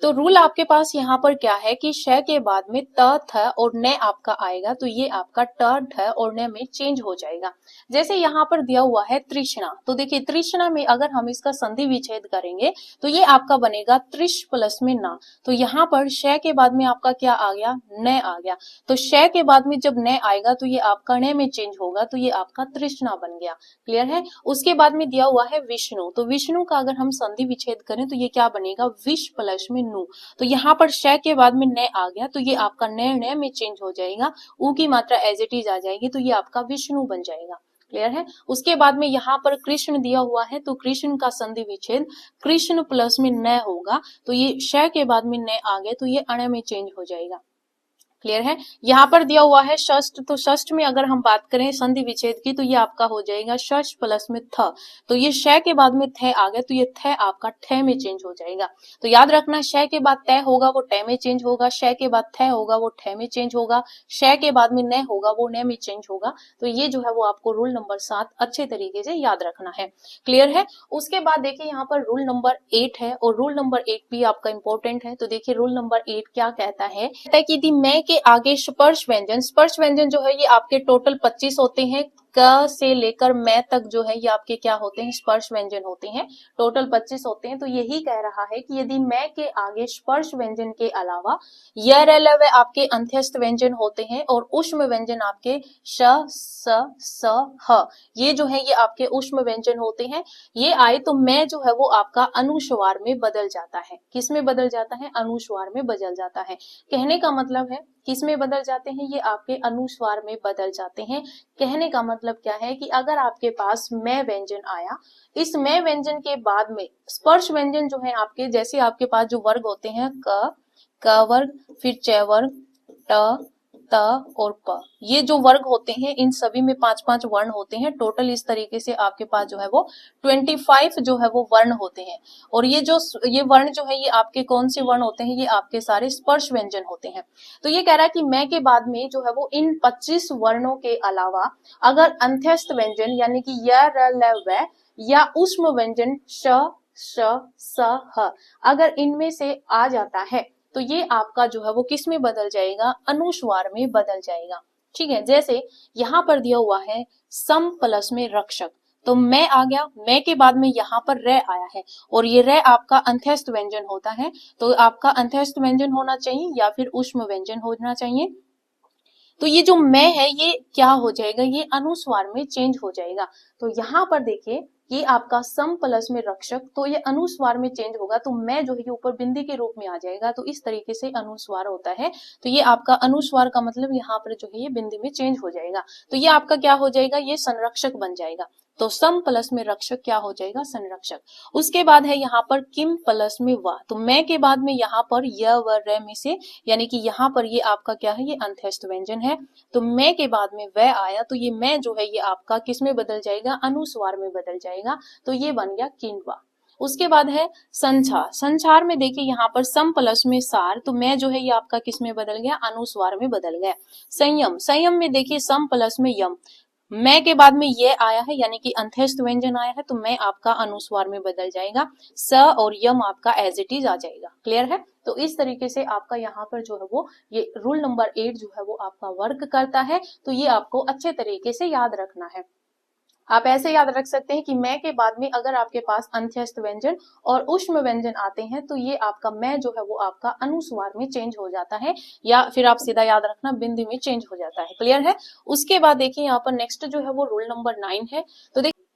तो रूल आपके पास यहाँ पर क्या है कि श के बाद में त थ और न आपका आएगा, तो ये आपका ट ठ और न में चेंज हो जाएगा। जैसे यहाँ पर दिया हुआ है तृष्णा, तो देखिए तृष्णा में अगर हम इसका संधि विच्छेद करेंगे तो ये आपका बनेगा त्रिश प्लस में ना। तो यहाँ पर श के बाद में आपका क्या आ गया, न आ गया। तो श के बाद में जब न आएगा तो ये आपका न में चेंज होगा, तो ये आपका तृष्णा बन गया। क्लियर है। उसके बाद में दिया हुआ है विष्णु, तो विष्णु का अगर हम संधि विच्छेद करें तो ये क्या बनेगा, विष प्लस में नु। तो यहाँ पर श के बाद में न आ गया, तो ये आपका न में चेंज हो जाएगा, उ की मात्रा एज इट इज आ जाएगी, तो ये आपका विष्णु बन जाएगा। क्लियर है। उसके बाद में यहाँ पर कृष्ण दिया हुआ है, तो कृष्ण का संधि विच्छेद कृष्ण प्लस में न होगा, तो ये श के बाद में न आ गया, तो ये अण में चेंज हो जाएगा। क्लियर है। यहाँ पर दिया हुआ है षष्ठ, तो षष्ठ में अगर हम बात करें संधि विच्छेद की तो ये आपका हो जाएगा षष्ठ प्लस में थ, तो ये श के बाद में थ आ गया, तो ये थ आपका ठ में चेंज हो जाएगा। तो याद रखना श के बाद तय होगा वो ट में चेंज होगा, श के बाद थ होगा वो ठ में चेंज होगा, श के बाद में न होगा वो न में चेंज होगा। तो ये जो है वो आपको रूल नंबर 7 अच्छे तरीके से याद रखना है। क्लियर है। उसके बाद देखिए यहाँ पर रूल नंबर 8 है, और रूल नंबर 8 भी आपका इंपॉर्टेंट है। तो देखिए रूल नंबर 8 क्या कहता है कि यदि मैं के आगे स्पर्श व्यंजन जो है ये आपके टोटल 25 होते हैं। क से लेकर मैं तक जो है ये आपके क्या होते हैं, स्पर्श व्यंजन होते हैं। टोटल 25 होते हैं। तो यही कह रहा है कि यदि मैं के आगे स्पर्श व्यंजन के अलावा य र ल व आपके अंत्यस्थ व्यंजन होते हैं, और उष्म व्यंजन आपके श स ह, ये जो है ये आपके उष्म व्यंजन होते हैं। ये आए तो मैं जो है वो आपका अनुस्वार में बदल जाता है। किस में बदल जाता है, अनुस्वार में बदल जाता है। कहने का मतलब है किस में बदल जाते हैं, ये आपके अनुस्वार में बदल जाते हैं। कहने का मतलब क्या है कि अगर आपके पास मैं व्यंजन आया, इस मैं व्यंजन के बाद में स्पर्श व्यंजन जो है आपके, जैसे आपके पास जो वर्ग होते हैं क वर्ग, फिर च वर्ग, ट त और प, ये जो वर्ग होते हैं इन सभी में 5-5 वर्ण होते हैं। टोटल इस तरीके से आपके पास जो है वो 25 जो है वो वर्ण होते हैं। और ये वर्ण जो है ये आपके कौन से वर्ण होते हैं, ये आपके सारे स्पर्श व्यंजन होते हैं। तो ये कह रहा है कि मैं के बाद में जो है वो इन 25 वर्णों के अलावा अगर अंत्यस्थ व्यंजन यानी कि य र ल व या उष्म व्यंजन श श, स, ह। अगर इनमें से आ जाता है तो ये आपका जो है वो किस में बदल जाएगा, अनुस्वार में बदल जाएगा। ठीक है, जैसे यहाँ पर दिया हुआ है सम प्लस में रक्षक, तो मैं आ गया, मैं के बाद में यहाँ पर रे आया है, और ये रे आपका अंत्यस्थ व्यंजन होता है, तो आपका अंत्यस्थ व्यंजन होना चाहिए या फिर ऊष्म व्यंजन होना चाहिए। तो ये जो मैं है ये क्या हो जाएगा, ये अनुस्वार में चेंज हो जाएगा। तो यहाँ पर देखिए ये आपका सम प्लस में रक्षक, तो ये अनुस्वार में चेंज होगा, तो मैं जो है ये ऊपर बिंदी के रूप में आ जाएगा, तो इस तरीके से अनुस्वार होता है। तो ये आपका अनुस्वार का मतलब यहाँ पर जो है ये बिंदी में चेंज हो जाएगा, तो ये आपका क्या हो जाएगा, ये संरक्षक बन जाएगा। तो सम प्लस में रक्षक क्या हो जाएगा, संरक्षक। उसके बाद है यहाँ पर किम प्लस में व, तो मैं के बाद में यहाँ पर य व रे में से, यानी कि यहाँ पर ये आपका क्या है, ये अंत्यस्थ व्यंजन है, तो मैं के बाद में वह आया, तो ये मैं जो है ये आपका किस में बदल जाएगा, अनुस्वार में बदल जाएगा, तो ये बन गया किन्वा। उसके बाद है संचार, संचार में देखिए यहाँ पर सम प्लस में सार, तो मैं जो है ये आपका किस में बदल गया, अनुस्वार में बदल गया। संयम, संयम में देखिए सम प्लस में यम, मैं के बाद में ये आया है यानी कि अंत्यस्थ व्यंजन आया है, तो मैं आपका अनुस्वार में बदल जाएगा, स और यम आपका एज इट इज आ जाएगा। क्लियर है, तो इस तरीके से आपका यहाँ पर जो है वो ये रूल नंबर 8 जो है वो आपका वर्क करता है, तो ये आपको अच्छे तरीके से याद रखना है। आप ऐसे याद रख सकते हैं कि मैं के बाद में अगर आपके पास अंत्यस्थ व्यंजन और ऊष्म व्यंजन आते हैं तो ये आपका मैं जो है वो आपका अनुस्वार में चेंज हो जाता है, या फिर आप सीधा याद रखना बिंदी में चेंज हो जाता है। क्लियर है। उसके बाद देखिए यहाँ पर नेक्स्ट जो है वो रूल नंबर 9 है।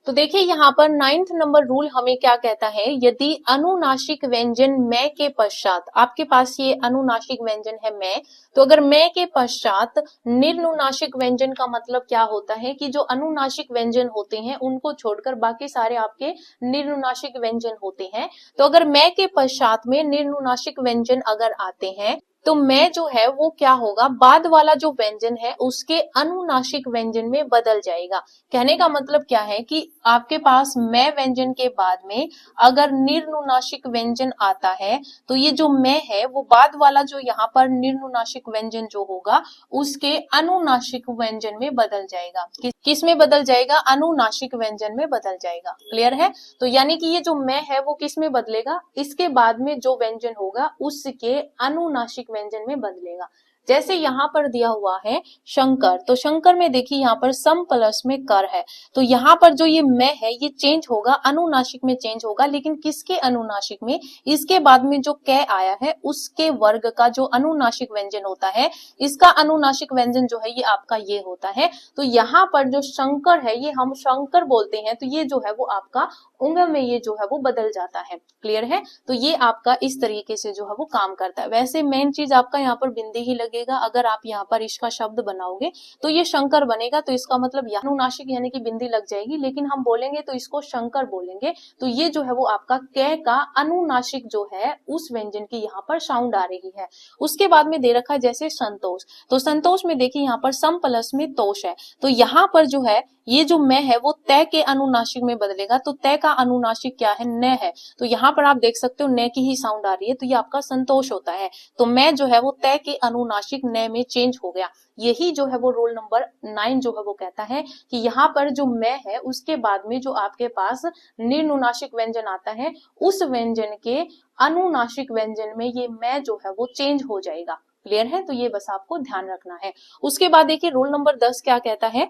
तो देखिए यहाँ पर 9th नंबर रूल हमें क्या कहता है, यदि अनुनासिक व्यंजन मैं के पश्चात, आपके पास ये अनुनासिक व्यंजन है मैं, तो अगर मैं के पश्चात निर्नुनासिक व्यंजन का मतलब क्या होता है कि जो अनुनासिक व्यंजन होते हैं उनको छोड़कर बाकी सारे आपके निर्नुनासिक व्यंजन होते हैं, तो अगर मैं के पश्चात में निर्नुनासिक व्यंजन अगर आते हैं तो मैं जो है वो क्या होगा, बाद वाला जो व्यंजन है उसके अनुनासिक व्यंजन में बदल जाएगा। कहने का मतलब क्या है कि आपके पास मैं व्यंजन के बाद में अगर निर्नुनासिक व्यंजन आता है तो ये जो मैं है वो बाद वाला जो यहाँ पर निर्नुनासिक व्यंजन जो होगा उसके अनुनासिक व्यंजन में बदल जाएगा। किस में बदल जाएगा, अनुनासिक व्यंजन में बदल जाएगा। क्लियर है। तो यानी कि ये जो मैं है वो किस में बदलेगा, इसके बाद में जो व्यंजन होगा उसके अनुनासिक व्यंजन में बदलेगा। जैसे यहाँ पर दिया हुआ है शंकर, तो शंकर में देखिए यहाँ पर सम प्लस में कर है, तो यहाँ पर जो ये मैं है ये चेंज होगा, अनुनासिक में चेंज होगा, लेकिन किसके अनुनासिक में, इसके बाद में जो कै आया है उसके वर्ग का जो अनुनासिक व्यंजन होता है, इसका अनुनासिक व्यंजन जो है ये आपका ये होता है। तो यहाँ पर जो शंकर है ये हम शंकर बोलते हैं, तो ये जो है वो आपका उंग में ये जो है वो बदल जाता है। क्लियर है। तो ये आपका इस तरीके से जो है वो काम करता है। वैसे मेन चीज आपका यहाँ पर बिंदी ही लगेगा, अगर आप यहाँ पर इसका शब्द बनाओगे तो ये शंकर बनेगा, तो इसका मतलब अनुनासिक यानी कि बिंदी लग जाएगी, लेकिन हम बोलेंगे तो इसको शंकर बोलेंगे। तो ये जो है वो आपका कै का अनुनासिक जो है उस व्यंजन की यहाँ पर साउंड आ रही है। उसके बाद में दे रखा है जैसे संतोष, तो संतोष में देखिए यहाँ पर सम प्लस में तोष है, तो यहाँ पर जो है ये जो मैं है वो तय के अनुनासिक में बदलेगा, तो तय का अनुनासिक क्या है, न है, तो यहाँ पर आप देख सकते हो न की ही साउंड आ रही है, तो ये आपका संतोष होता है। तो मैं जो है वो तय के अनुनासिक न में चेंज हो गया। यही जो है वो रूल नंबर 9 जो है वो कहता है कि यहाँ पर जो मैं है उसके बाद में जो आपके पास निर्नुनासिक व्यंजन आता है उस व्यंजन के अनुनासिक व्यंजन में ये मैं जो है वो चेंज हो जाएगा। क्लियर है। तो ये बस आपको ध्यान रखना है। उसके बाद देखिए रूल नंबर 10 क्या कहता है।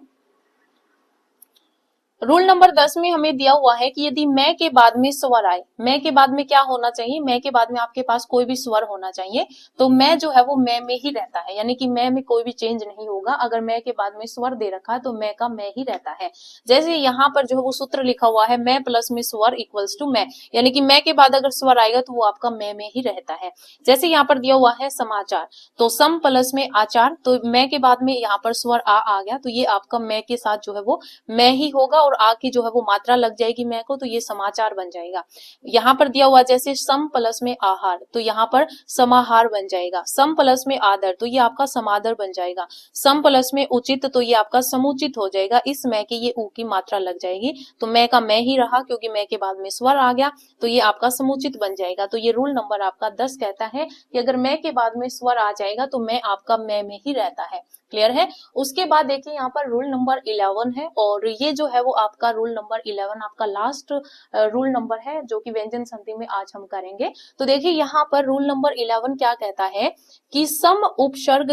रूल नंबर 10 में हमें दिया हुआ है कि यदि मैं के बाद में स्वर आए, मैं के बाद में क्या होना चाहिए, मैं के बाद में आपके पास कोई भी स्वर होना चाहिए, तो मैं जो है वो मैं में ही रहता है, यानी कि मैं में कोई भी चेंज नहीं होगा। अगर मैं के बाद में स्वर दे रखा है तो मैं का मैं ही रहता है। जैसे यहाँ पर जो है वो सूत्र लिखा हुआ है मैं प्लस में स्वर इक्वल्स टू मैं, यानी कि मैं के बाद अगर स्वर आएगा तो वो आपका मैं में ही रहता है। जैसे यहाँ पर दिया हुआ है समाचार, तो सम प्लस में आचार, तो मैं के बाद में यहाँ पर स्वर आ गया, तो ये आपका मैं के साथ जो है वो मैं ही होगा, और आ की जो है वो मात्रा लग जाएगी मैं को, तो ये समाचार बन जाएगा। यहाँ पर दिया हुआ जैसे सम प्लस में आहार, तो यहाँ पर समाहार बन जाएगा। सम प्लस में आदर, तो ये आपका समादर बन जाएगा। सम प्लस में उचित, तो ये आपका समुचित हो जाएगा। इस मैं की ये ऊ की मात्रा लग जाएगी, तो मैं का मैं ही रहा, क्योंकि मैं के बाद में स्वर आ गया, तो ये आपका समुचित बन जाएगा। तो ये रूल नंबर आपका 10 कहता है कि अगर मैं के बाद में स्वर आ जाएगा तो मैं आपका मैं में ही रहता है। क्लियर है। उसके बाद देखिए यहाँ पर रूल नंबर 11 है, और ये जो है वो आपका रूल नंबर 11 आपका लास्ट रूल नंबर है जो कि व्यंजन संधि में आज हम करेंगे। तो देखिए यहाँ पर रूल नंबर 11 क्या कहता है कि सम उपसर्ग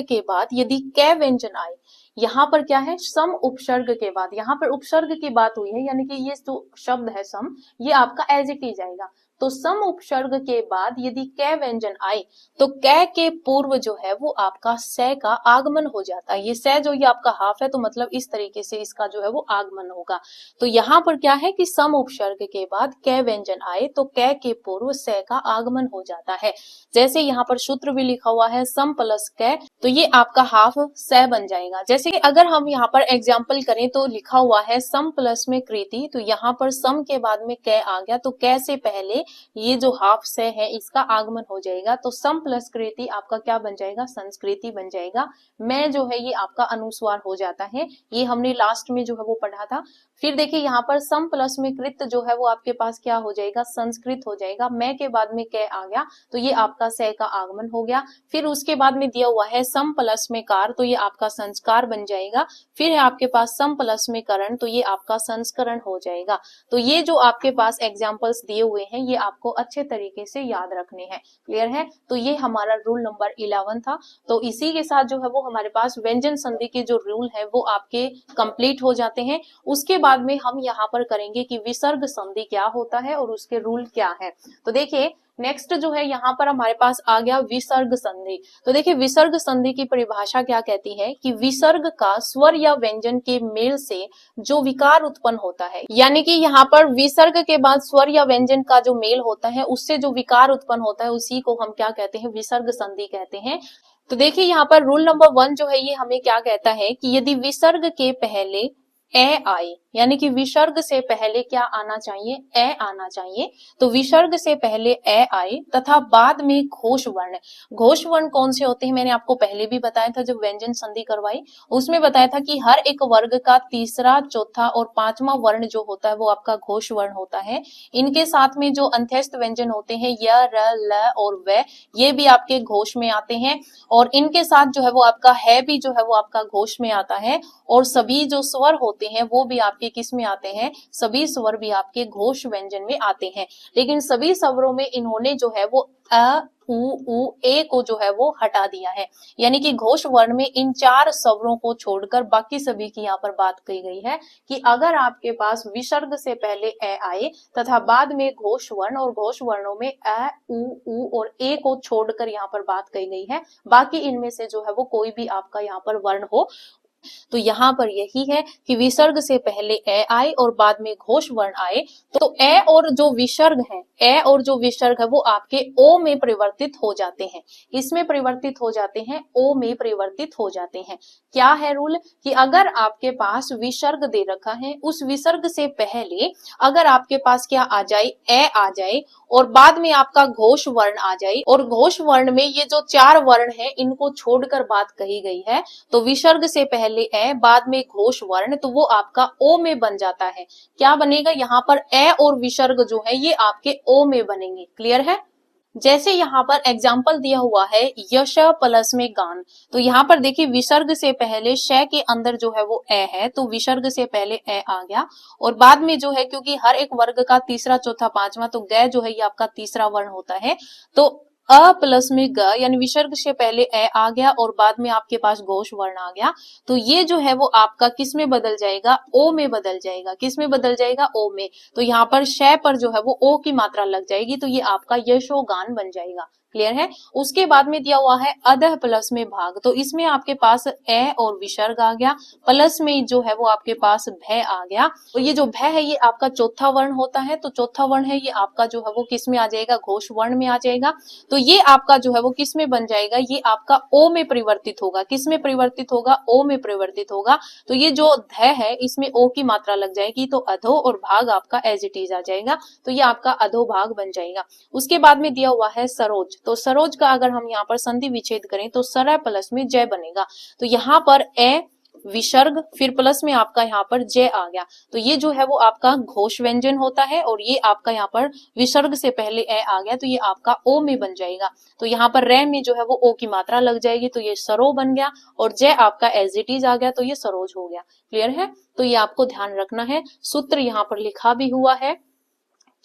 के बाद यदि कै व्यंजन आए, यहाँ पर क्या है सम उपसर्ग के बाद, यहाँ पर उपसर्ग की बात हुई है, यानी कि ये जो शब्द है सम, ये आपका एज इट इज आएगा। तो सम उपसर्ग के बाद यदि कै व्यंजन आए तो कै के पूर्व जो है वो आपका से का आगमन हो जाता है। ये से जो ये आपका हाफ है, तो मतलब इस तरीके से इसका जो है वो आगमन होगा। तो यहाँ पर क्या है कि सम उपसर्ग के बाद कै व्यंजन आए तो कै के पूर्व से का आगमन हो जाता है। जैसे यहाँ पर सूत्र भी लिखा हुआ है सम प्लस कै, तो ये आपका हाफ से बन जाएगा। जैसे कि अगर हम यहाँ पर एग्जाम्पल करें तो लिखा हुआ है सम प्लस में कृति, तो यहाँ पर सम के बाद में कै आ गया, तो कै से पहले ये जो हाफ से है इसका आगमन हो जाएगा। तो सम प्लस कृति आपका क्या बन जाएगा, संस्कृति बन जाएगा। मैं जो है ये आपका अनुस्वार हो जाता है, ये हमने लास्ट में जो है वो पढ़ा था। फिर देखिए यहाँ पर सम प्लस में कृत जो है वो आपके पास क्या हो जाएगा, संस्कृत हो जाएगा। मैं के बाद में कै आ गया, तो ये आपका से का आगमन हो गया। फिर उसके बाद में दिया हुआ है सम प्लस में कार, तो ये आपका संस्कार बन जाएगा। फिर है आपके पास सम प्लस में करण, तो ये आपका संस्करण हो जाएगा। तो ये जो आपके पास एग्जाम्पल्स दिए हुए हैं ये आपको अच्छे तरीके से याद रखने हैं। क्लियर है? तो ये हमारा रूल नंबर 11 था। तो इसी के साथ जो है वो हमारे पास व्यंजन संधि के जो रूल है वो आपके कंप्लीट हो जाते हैं। उसके बाद में हम यहाँ पर करेंगे कि विसर्ग संधि क्या होता है और उसके रूल क्या है। तो देखिए नेक्स्ट जो है यहाँ पर हमारे पास आ गया विसर्ग संधि। तो देखिए विसर्ग संधि की परिभाषा क्या कहती है कि विसर्ग का स्वर या व्यंजन के मेल से जो विकार उत्पन्न होता है, यानी कि यहाँ पर विसर्ग के बाद स्वर या व्यंजन का जो मेल होता है उससे जो विकार उत्पन्न होता है उसी को हम क्या कहते हैं, विसर्ग संधि कहते हैं। तो देखिए यहाँ पर रूल नंबर 1 जो है ये हमें क्या कहता है कि यदि विसर्ग के पहले ए आए, यानी कि विसर्ग से पहले क्या आना चाहिए, ए आना चाहिए। तो विसर्ग से पहले ए आए तथा बाद में घोष वर्ण कौन से होते हैं मैंने आपको पहले भी बताया था जब व्यंजन संधि करवाई, उसमें बताया था कि हर एक वर्ग का तीसरा, चौथा और पांचवा वर्ण जो होता है वो आपका घोष वर्ण होता है। इनके साथ में जो अंत्यस्थ व्यंजन होते हैं य, र, ल और व, ये भी आपके घोष में आते हैं। और इनके साथ जो है वो आपका है भी जो है वो आपका घोष में आता है। और सभी जो स्वर होते हैं वो भी आपके किस में आते हैं, सभी स्वर भी आपके घोष व्यंजन में आते हैं। लेकिन सभी स्वरों में इन्होंने जो है वो अ, उ, ए को जो है वो हटा दिया है, यानी कि घोष वर्ण में इन 4 स्वरों को छोड़कर बाकी सभी की यहाँ पर बात कही गई है कि अगर आपके पास विसर्ग से पहले ए आए तथा बाद में घोष वर्ण और घोष वर्णों में अ, उ और ए को छोड़कर यहाँ पर बात कही गई है, बाकी इनमें से जो है वो कोई भी आपका यहाँ पर वर्ण हो, तो यहाँ पर यही है कि विसर्ग से पहले ए आए और बाद में घोष वर्ण आए, तो ए और जो विसर्ग है, ए और जो विसर्ग है वो आपके ओ में परिवर्तित हो जाते हैं, इसमें परिवर्तित हो जाते हैं, ओ में परिवर्तित हो जाते हैं। क्या है रूल कि अगर आपके पास विसर्ग दे रखा है, उस विसर्ग से पहले अगर आपके पास क्या आ जाए, ए आ जाए और बाद में आपका घोष वर्ण आ जाए और घोष वर्ण में ये जो 4 वर्ण है इनको छोड़कर बात कही गई है, तो विसर्ग से पहले ए बाद में घोष वर्ण, तो वो आपका ओ में बन जाता है। क्या बनेगा यहाँ पर, ए और विसर्ग जो है ये आपके ओ में बनेंगे। क्लियर है? जैसे यहाँ पर एग्जाम्पल दिया हुआ है यश प्लस में गान, तो यहाँ पर देखिए विसर्ग से पहले श के अंदर जो है वो ए है, तो विसर्ग से पहले ए आ गया और बाद में जो है क्योंकि हर एक वर्ग का तीसरा, चौथा, पांचवा, तो ग जो है ये आपका तीसरा वर्ण होता है, तो अ प्लस में ग, यानी विसर्ग से पहले ए आ गया और बाद में आपके पास घोष वर्ण आ गया, तो ये जो है वो आपका किस में बदल जाएगा, ओ में बदल जाएगा। किस में बदल जाएगा, ओ में। तो यहाँ पर श पर जो है वो ओ की मात्रा लग जाएगी, तो ये आपका यशोगान बन जाएगा। क्लियर है? उसके बाद में दिया हुआ है अधः प्लस में भाग, तो इसमें आपके पास ए और विसर्ग आ गया, प्लस में जो है वो आपके पास भय आ गया, तो ये जो भय है ये आपका चौथा वर्ण होता है, तो चौथा वर्ण है ये आपका जो है वो किस में आ जाएगा, घोष वर्ण में आ जाएगा। तो ये आपका जो है वो किस में बन जाएगा, ये आपका ओ में परिवर्तित होगा। किस में परिवर्तित होगा, ओ में परिवर्तित होगा। तो ये जो ध है इसमें ओ की मात्रा लग जाएगी, तो अधो और भाग आपका एज इट इज आ जाएगा, तो ये आपका अधो भाग बन जाएगा। उसके बाद में दिया हुआ है सरोज, तो सरोज का अगर हम यहाँ पर संधि विच्छेद करें तो सर प्लस में जय बनेगा, तो यहाँ पर ए विसर्ग, फिर प्लस में आपका यहाँ पर जय आ गया, तो ये जो है वो आपका घोष व्यंजन होता है, और ये आपका यहाँ पर विसर्ग से पहले ए आ गया तो ये आपका ओ में बन जाएगा। तो यहाँ पर रे में जो है वो ओ की मात्रा लग जाएगी, तो ये सरो बन गया, और जय आपका एज इट इज आ गया, तो ये सरोज हो गया। क्लियर है? तो ये आपको ध्यान रखना है। सूत्र यहाँ पर लिखा भी हुआ है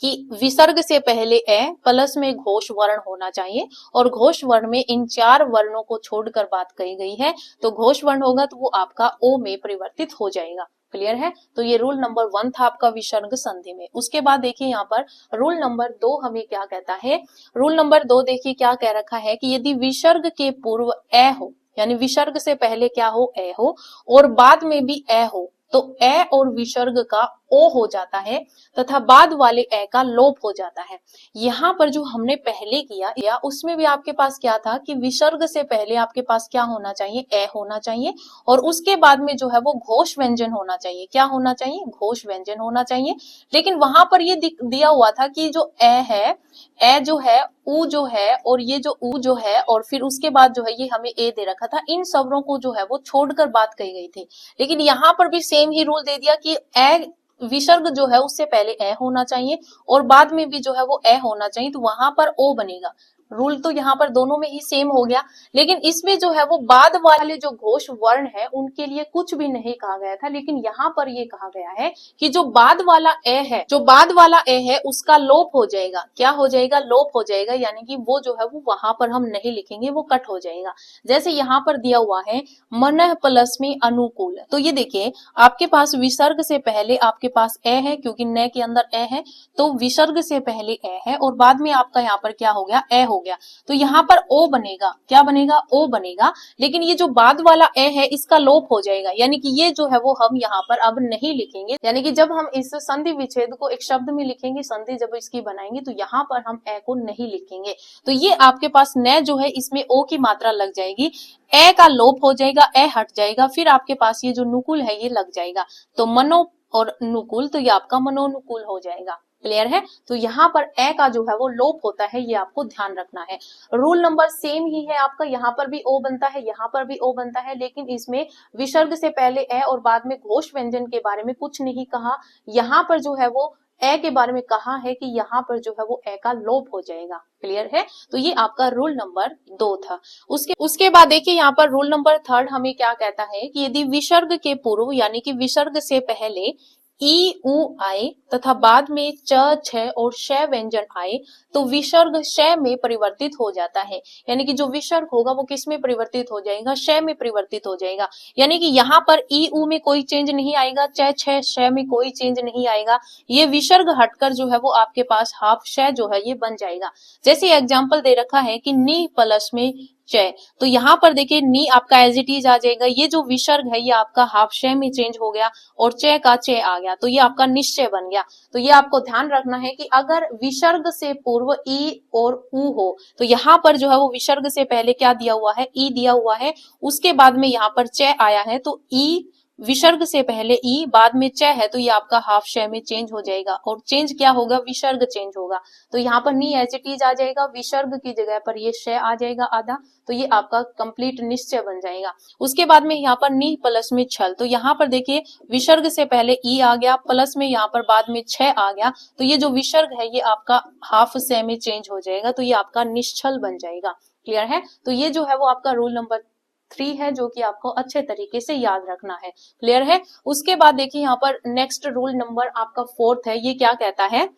कि विसर्ग से पहले ए प्लस में घोष वर्ण होना चाहिए, और घोष वर्ण में इन 4 वर्णों को छोड़कर बात कही गई है, तो घोष वर्ण होगा तो वो आपका ओ में परिवर्तित हो जाएगा। क्लियर है? तो ये रूल नंबर 1 था आपका विसर्ग संधि में। उसके बाद देखिए यहाँ पर रूल नंबर 2 हमें क्या कहता है। रूल नंबर 2 देखिए क्या कह रखा है कि यदि विसर्ग के पूर्व ए हो, यानी विसर्ग से पहले क्या हो, ए हो, और बाद में भी ए हो, तो ए और विसर्ग का ओ हो जाता है तथा बाद वाले ए का लोप हो जाता है। यहाँ पर जो हमने पहले किया या उसमें भी आपके पास क्या था कि विसर्ग से पहले आपके पास क्या होना चाहिए, ए होना चाहिए, और उसके बाद में जो है वो घोष व्यंजन होना चाहिए। क्या होना चाहिए? घोष व्यंजन होना चाहिए। लेकिन वहां पर ये दिया हुआ था कि जो ए है, ए जो है, ऊ जो है, और ये जो ऊ जो है, और फिर उसके बाद जो है ये हमें ए दे रखा था, इन सबरों को जो है वो छोड़कर बात कही गई थी। लेकिन यहाँ पर भी सेम ही रूल दे दिया कि ए विसर्ग जो है उससे पहले ए होना चाहिए, और बाद में भी जो है वो ए होना चाहिए, तो वहां पर ओ बनेगा। रूल तो यहाँ पर दोनों में ही सेम हो गया, लेकिन इसमें जो है वो बाद वाले जो घोष वर्ण है उनके लिए कुछ भी नहीं कहा गया था। लेकिन यहाँ पर ये कहा गया है कि जो बाद वाला ए है, जो बाद वाला ए है उसका लोप हो जाएगा। क्या हो जाएगा? लोप हो जाएगा, यानी कि वो जो है वो वहां पर हम नहीं लिखेंगे, वो कट हो जाएगा। जैसे यहाँ पर दिया हुआ है मनः प्लस में अनुकूल, तो ये देखिए आपके पास विसर्ग से पहले आपके पास ए है, क्योंकि न के अंदर ए है, तो विसर्ग से पहले ए है, और बाद में आपका यहाँ पर क्या हो गया, ए हो गया, तो यहाँ पर ओ बनेगा। क्या बनेगा? ओ बनेगा। लेकिन ये जो बाद वाला ए है इसका लोप हो जाएगा, यानी कि ये जो है वो हम यहाँ पर अब नहीं लिखेंगे। यानी कि जब हम इस संधि विच्छेद को एक शब्द में लिखेंगे, संधि जब इसकी बनाएंगे, तो यहाँ पर हम ए को नहीं लिखेंगे। तो ये आपके पास न जो है इसमें ओ की मात्रा लग जाएगी, ए का लोप हो जाएगा, ए हट जाएगा, फिर आपके पास ये जो नुकुल है ये लग जाएगा, तो मनो और नुकुल, तो ये आपका मनोनुकूल हो जाएगा। क्लियर है? तो यहाँ पर ए का जो है वो लोप होता है, ये आपको ध्यान रखना है। रूल नंबर सेम ही है आपका, यहाँ पर भी ओ बनता है, यहाँ पर भी ओ बनता है, लेकिन इसमें विसर्ग से पहले ए और बाद में घोष व्यंजन के बारे में कुछ नहीं कहा। यहाँ पर जो है वो ए के बारे में कहा है कि यहाँ पर जो है वो ए का लोप हो जाएगा। क्लियर है? तो ये आपका रूल नंबर 2 था। उसके बाद देखिए यहाँ पर रूल नंबर 3 हमें क्या कहता है कि यदि विसर्ग के पूर्व यानी कि विसर्ग से पहले ई उ आए तथा बाद में च छ और श व्यंजन आए, तो विसर्ग श में परिवर्तित हो जाता है। यानी कि जो विसर्ग होगा वो किस में परिवर्तित हो जाएगा? श में परिवर्तित हो जाएगा। यानी कि यहाँ पर ई उ में कोई चेंज नहीं आएगा, च छ श में कोई चेंज नहीं आएगा। ये विसर्ग हटकर जो है वो आपके पास हाफ श जो है ये बन जाएगा। जैसे एग्जाम्पल दे रखा है कि नी प्लस में चय, तो यहाँ पर देखिए नी आपका एज इट इज आ जाएगा। ये जो विसर्ग है ये आपका हाफ श में चेंज हो गया, और चय का चय आ गया, तो ये आपका निश्चय बन गया। तो ये आपको ध्यान रखना है कि अगर विसर्ग से पूर्व ई और उ हो, तो यहाँ पर जो है वो विसर्ग से पहले क्या दिया हुआ है? ई दिया हुआ है, उसके बाद में यहाँ पर चय आया है, तो ई विसर्ग से पहले ई बाद में च है, तो ये आपका हाफ श में चेंज हो जाएगा, और चेंज क्या होगा? विसर्ग चेंज होगा। तो यहाँ पर नी एज इट इज आ जाएगा, विसर्ग की जगह पर ये श आ जाएगा आधा, तो ये आपका कंप्लीट निश्चय बन जाएगा। उसके बाद में यहाँ पर नी प्लस में छल, तो यहाँ पर देखिए विसर्ग से पहले ई आ गया, प्लस में यहाँ पर बाद में छ आ गया, तो ये जो विसर्ग है ये आपका हाफ श में चेंज हो जाएगा, तो ये आपका निश्चल बन जाएगा। क्लियर है? तो ये जो है वो आपका रूल नंबर 3 है, जो कि आपको अच्छे तरीके से याद रखना है। क्लियर है? उसके बाद देखिए यहाँ पर नेक्स्ट रूल नंबर आपका 4 है, ये क्या कहता है?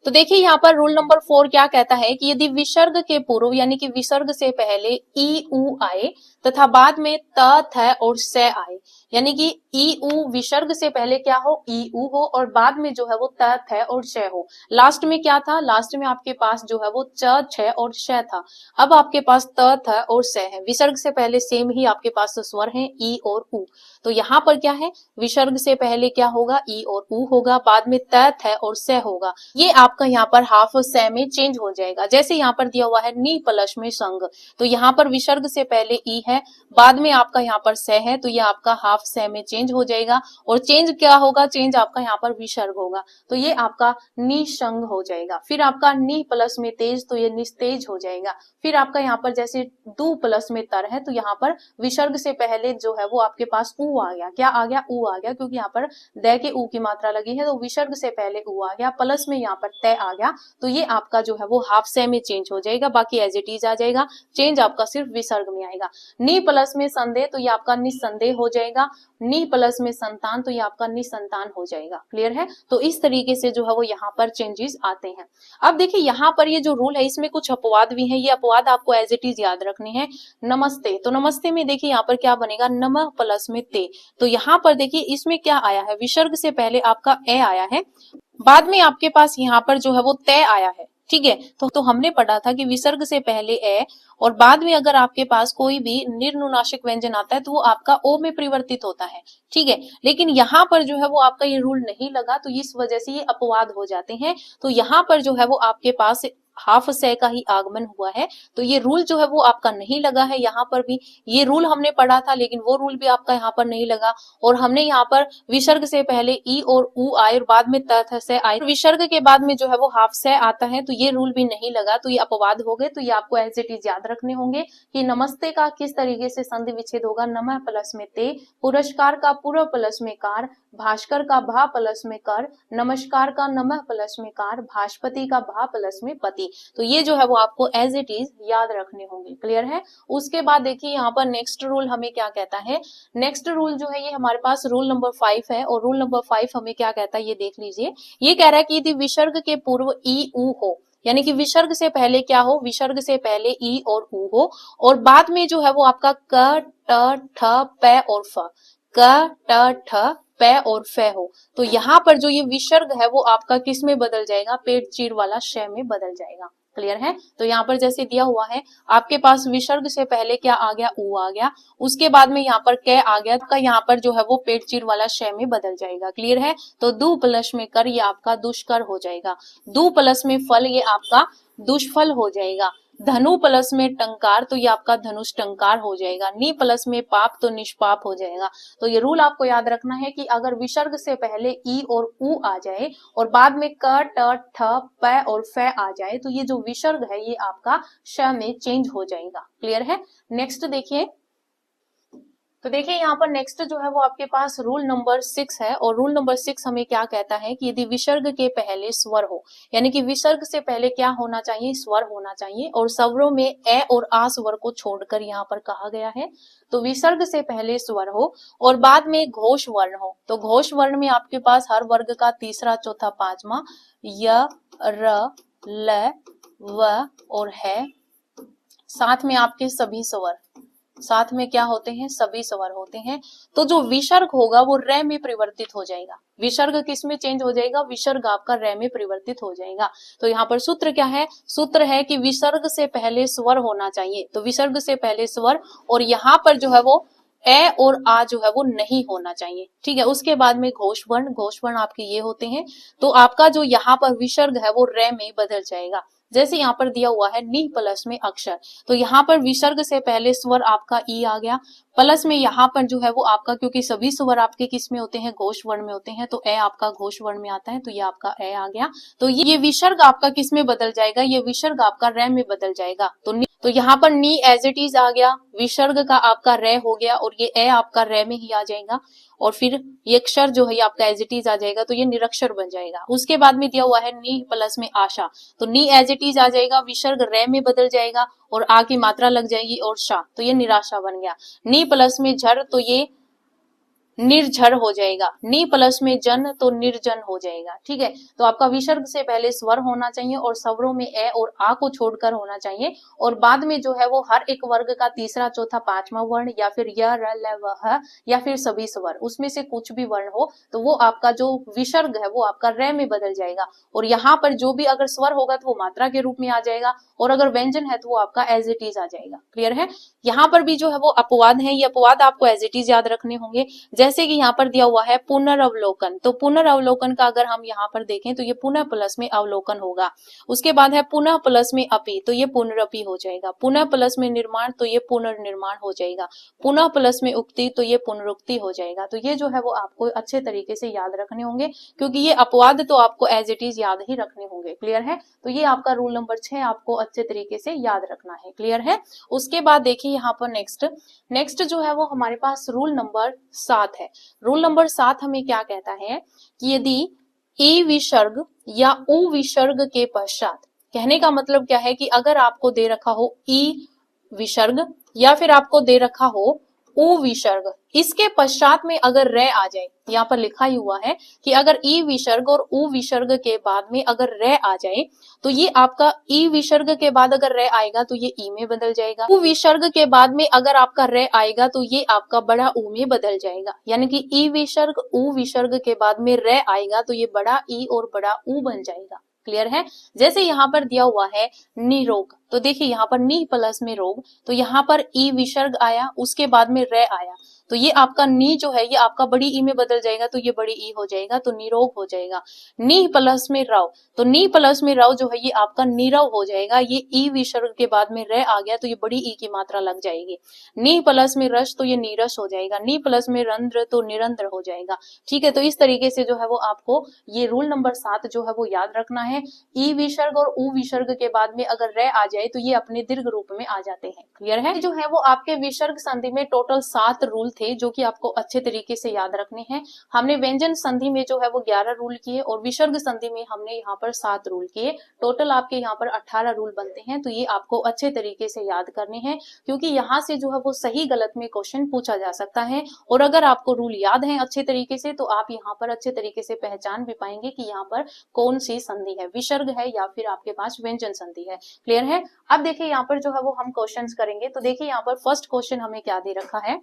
तो देखिए यहाँ पर रूल नंबर 4 क्या कहता है कि यदि विसर्ग के पूर्व यानी कि विसर्ग से पहले ई उ आए तथा बाद में त थ और स आए, यानी कि ई उ विसर्ग से पहले क्या हो? ई उ हो, और बाद में जो है वो त थ और श हो। लास्ट में क्या था? लास्ट में आपके पास जो है वो च छ और श था। अब आपके पास त थ और स है। विसर्ग से पहले सेम ही आपके पास स्वर है ई और उ। तो यहाँ पर क्या है? विसर्ग से पहले क्या होगा? ई और उ होगा, बाद में त थ और स होगा। ये आपका यहाँ पर हाफ स में चेंज हो जाएगा। जैसे यहाँ पर दिया हुआ है नी प्लस में संग, तो यहाँ पर विसर्ग से पहले ई है, बाद में आपका यहाँ पर स है, तो ये आपका हाफ हाफ से में चेंज हो जाएगा। और चेंज क्या होगा, चेंज आपका यहाँ पर विसर्ग होगा, तो ये आपका निशंग हो जाएगा। फिर आपका नि प्लस में तेज, तो ये निस्तेज हो जाएगा। फिर आपका यहाँ पर जैसे दु प्लस में तर है, तो यहाँ पर विसर्ग से पहले जो है वो आपके पास ऊ आ गया। क्या आ गया, ऊ आ गया, क्योंकि यहाँ पर द के ऊ की मात्रा लगी है, तो विसर्ग से पहले ऊ आ गया, प्लस में यहाँ पर तय आ गया, तो ये आपका जो है वो हाफ से में चेंज हो जाएगा, बाकी एज इट इज आ जाएगा। चेंज आपका सिर्फ विसर्ग में आएगा। नी प्लस में संदेह, तो ये आपका निसंदेह हो जाएगा। नी प्लस में संतान, तो ये आपका निसंतान हो जाएगा। क्लियर है। तो इस तरीके से जो है वो यहाँ पर चेंजेस आते हैं। अब देखिए यहाँ पर ये जो रूल है इसमें कुछ अपवाद भी है, ये अपवाद आपको एज इट इज याद रखने हैं। नमस्ते, तो नमस्ते में देखिए यहाँ पर क्या बनेगा, नमः प्लस में ते, तो यहाँ पर देखिए इसमें क्या आया है, विसर्ग से पहले आपका ए आया है, बाद में आपके पास यहाँ पर जो है वो तय आया है। ठीक है, तो हमने पढ़ा था कि विसर्ग से पहले ए और बाद में अगर आपके पास कोई भी निर्नुनासिक व्यंजन आता है तो वो आपका ओ में परिवर्तित होता है। ठीक है, लेकिन यहाँ पर जो है वो आपका ये रूल नहीं लगा, तो इस वजह से ये अपवाद हो जाते हैं। तो यहाँ पर जो है वो आपके पास हाफ से का ही आगमन हुआ है, तो ये रूल जो है वो आपका नहीं लगा है। यहाँ पर भी ये रूल हमने पढ़ा था, लेकिन वो रूल भी आपका यहाँ पर नहीं लगा। और हमने यहाँ पर विसर्ग से पहले ई और ऊ आए और बाद में त से आए, विसर्ग के बाद में जो है वो हाफ से आता है, तो ये रूल भी नहीं लगा, तो ये अपवाद हो गए। तो ये आपको एज इट इज याद रखने होंगे कि नमस्ते का किस तरीके से संधि विच्छेद होगा, नमः प्लस में ते, पुरस्कार का पूर्व प्लस में कार, भास्कर का भा प्लस में कर, नमस्कार का नमः प्लस में कार, भास्पति का भा प्लस में पति। तो ये जो है वो आपको एज इट इज याद रखने होंगे। क्लियर है। उसके बाद देखिए यहाँ पर नेक्स्ट रूल हमें क्या कहता है, नेक्स्ट रूल जो है ये हमारे पास रूल नंबर 5 है, और रूल नंबर 5 हमें क्या कहता है ये देख लीजिए। ये कह रहा है कि यदि विसर्ग के पूर्व ई ऊ हो, यानी कि विसर्ग से पहले क्या हो, विसर्ग से पहले ई और ऊ हो, और बाद में जो है वो आपका क ट ठ प और फ, क ट ठ प और फ हो, तो यहाँ पर जो ये विसर्ग है वो आपका किस में बदल जाएगा, पेट चीर वाला श में बदल जाएगा। क्लियर है। तो यहाँ पर जैसे दिया हुआ है आपके पास विसर्ग से पहले क्या आ गया, ऊ आ गया, उसके बाद में यहाँ पर क आ गया, का यहाँ पर जो है वो पेट चीर वाला श में बदल जाएगा। क्लियर है। तो दु प्लस में कर ये आपका दुष्कर हो जाएगा, दु प्लस में फल ये आपका दुष्फल हो जाएगा, धनु प्लस में टंकार तो ये आपका धनुष टंकार हो जाएगा, नी प्लस में पाप तो निष्पाप हो जाएगा। तो ये रूल आपको याद रखना है कि अगर विसर्ग से पहले ई और ऊ आ जाए और बाद में क ट ठ प और फ आ जाए, तो ये जो विसर्ग है ये आपका श में चेंज हो जाएगा। क्लियर है। नेक्स्ट देखिए, तो देखिए यहाँ पर नेक्स्ट जो है वो आपके पास रूल नंबर 6 है, और रूल नंबर 6 हमें क्या कहता है कि यदि विसर्ग के पहले स्वर हो, यानी कि विसर्ग से पहले क्या होना चाहिए, स्वर होना चाहिए, और स्वरों में ए और आ स्वर को छोड़कर यहाँ पर कहा गया है। तो विसर्ग से पहले स्वर हो और बाद में घोष वर्ण हो, तो घोष वर्ण में आपके पास हर वर्ग का तीसरा चौथा पांचवा य र ल व और है, साथ में आपके सभी स्वर, साथ में क्या होते हैं, सभी स्वर होते हैं। तो जो विसर्ग होगा वो रे में परिवर्तित हो जाएगा। विसर्ग किस में चेंज हो जाएगा, विसर्ग आपका रे में परिवर्तित हो जाएगा। तो यहाँ पर सूत्र क्या है, सूत्र है कि विसर्ग से पहले स्वर होना चाहिए, तो विसर्ग से पहले स्वर, और यहाँ पर जो है वो ए और आ जो है वो नहीं होना चाहिए। ठीक है। उसके बाद में घोष वर्ण आपके ये होते हैं, तो आपका जो यहाँ पर विसर्ग है वो रे में बदल जाएगा। जैसे यहाँ पर दिया हुआ है नी प्लस में अक्षर, तो यहाँ पर विसर्ग से पहले स्वर आपका ई आ गया, प्लस में यहाँ पर जो है वो आपका, क्योंकि सभी स्वर आपके किस में होते हैं, घोष वर्ण में होते हैं, तो ए आपका घोष वर्ण में आता है, तो ये आपका ए आ गया। तो ये विसर्ग आपका किस में बदल जाएगा, ये विसर्ग आपका रे में बदल जाएगा। तो यहाँ पर नी एज इट इज आ गया, विसर्ग का आपका रे हो गया, और ये ए आपका रे में ही आ जाएगा, और फिर ये अक्षर जो है ये आपका एज इट इज आ जाएगा, तो ये निरक्षर बन जाएगा। उसके बाद में दिया हुआ है नी प्लस में आशा, तो नी एज इट इज आ जाएगा, विसर्ग रे में बदल जाएगा और आ की मात्रा लग जाएगी और शा, तो ये निराशा बन गया। नी प्लस में झर, तो ये निर्झर हो जाएगा, नी प्लस में जन तो निर्जन हो जाएगा। ठीक है। तो आपका विसर्ग से पहले स्वर होना चाहिए और स्वरों में ए और आ को छोड़कर होना चाहिए, और बाद में जो है वो हर एक वर्ग का तीसरा चौथा पांचवा वर्ण, या फिर य र ल व ह, या फिर सभी स्वर, उसमें से कुछ भी वर्ण हो, तो वो आपका जो विसर्ग है वो आपका रे में बदल जाएगा, और यहाँ पर जो भी अगर स्वर होगा तो वो मात्रा के रूप में आ जाएगा, और अगर व्यंजन है तो वो आपका एज इट इज आ जाएगा। क्लियर है। यहाँ पर भी जो है वो अपवाद है, ये अपवाद आपको एज इट इज याद रखने होंगे। जैसे कि यहाँ पर दिया हुआ है पुनर्वलोकन, तो पुनर्वलोकन का अगर हम यहाँ पर देखें तो ये पुनः प्लस में अवलोकन होगा। उसके बाद है पुनः प्लस में अपि, तो ये पुनरपि हो जाएगा। पुनः प्लस में निर्माण, तो ये पुनर्निर्माण हो जाएगा। पुनः प्लस में उक्ति, तो ये पुनरुक्ति हो जाएगा। तो ये जो है वो आपको अच्छे तरीके से याद रखने होंगे, क्योंकि ये अपवाद तो आपको एज इट इज याद ही रखने होंगे। क्लियर है? तो ये आपका रूल नंबर 6 आपको अच्छे तरीके से याद रखना है। क्लियर है? उसके बाद देखिए यहाँ पर नेक्स्ट जो है वो हमारे पास रूल नंबर 7 है। रूल नंबर 7 हमें क्या कहता है कि यदि ई विसर्ग या उ विसर्ग के पश्चात, कहने का मतलब क्या है कि अगर आपको दे रखा हो ई विसर्ग या फिर आपको दे रखा हो उ विसर्ग, इसके पश्चात में अगर रे आ जाए, यहाँ पर लिखा ही हुआ है कि अगर ई विसर्ग और उ विसर्ग के बाद में अगर रे आ जाए, तो ये आपका ई विसर्ग के बाद अगर रे आएगा तो ये ई में बदल जाएगा। उ विसर्ग के बाद में अगर आपका रे आएगा तो ये आपका बड़ा उ में बदल जाएगा। यानी कि ई विसर्ग उ विसर्ग के बाद में रे आएगा तो ये बड़ा ई और बड़ा उ बन जाएगा। क्लियर है? जैसे यहाँ पर दिया हुआ है निरोग, तो देखिए यहाँ पर नी प्लस में रोग, तो यहाँ पर ई विसर्ग आया, उसके बाद में रे आया, तो ये आपका नी जो है ये आपका बड़ी ई में बदल जाएगा, तो ये बड़ी ई हो जाएगा, तो निरोग हो जाएगा। नी प्लस में रव, तो नी प्लस में रव जो है ये आपका नीरव हो जाएगा। ये ई विसर्ग के बाद में रे आ गया तो ये बड़ी ई की मात्रा लग जाएगी। नी प्लस में रस, तो ये नीरस हो जाएगा। नी प्लस में रंध्र, तो निरंध्र हो जाएगा। ठीक है, तो इस तरीके से जो है वो आपको ये रूल नंबर 7 जो है वो याद रखना है। ई विसर्ग और उ विसर्ग के बाद में अगर रे आ जाए तो ये अपने दीर्घ रूप में आ जाते हैं। क्लियर है? जो है वो आपके विसर्ग संधि में टोटल 7 रूल थे जो कि आपको अच्छे तरीके से याद रखने हैं। हमने व्यंजन संधि में जो है वो 11 रूल किए और विसर्ग संधि में हमने यहाँ पर 7 रूल किए। टोटल आपके यहाँ पर 18 रूल बनते हैं। तो ये आपको अच्छे तरीके से याद करने हैं, क्योंकि यहाँ से जो है वो सही गलत में क्वेश्चन पूछा जा सकता है। और अगर आपको रूल याद है अच्छे तरीके से तो आप यहाँ पर अच्छे तरीके से पहचान भी पाएंगे कि यहाँ पर कौन सी संधि है, विसर्ग है या फिर आपके पास व्यंजन संधि है। क्लियर है? अब देखिए यहाँ पर जो है वो हम क्वेश्चंस करेंगे। तो देखिए यहाँ पर फर्स्ट क्वेश्चन हमें क्या दे रखा है,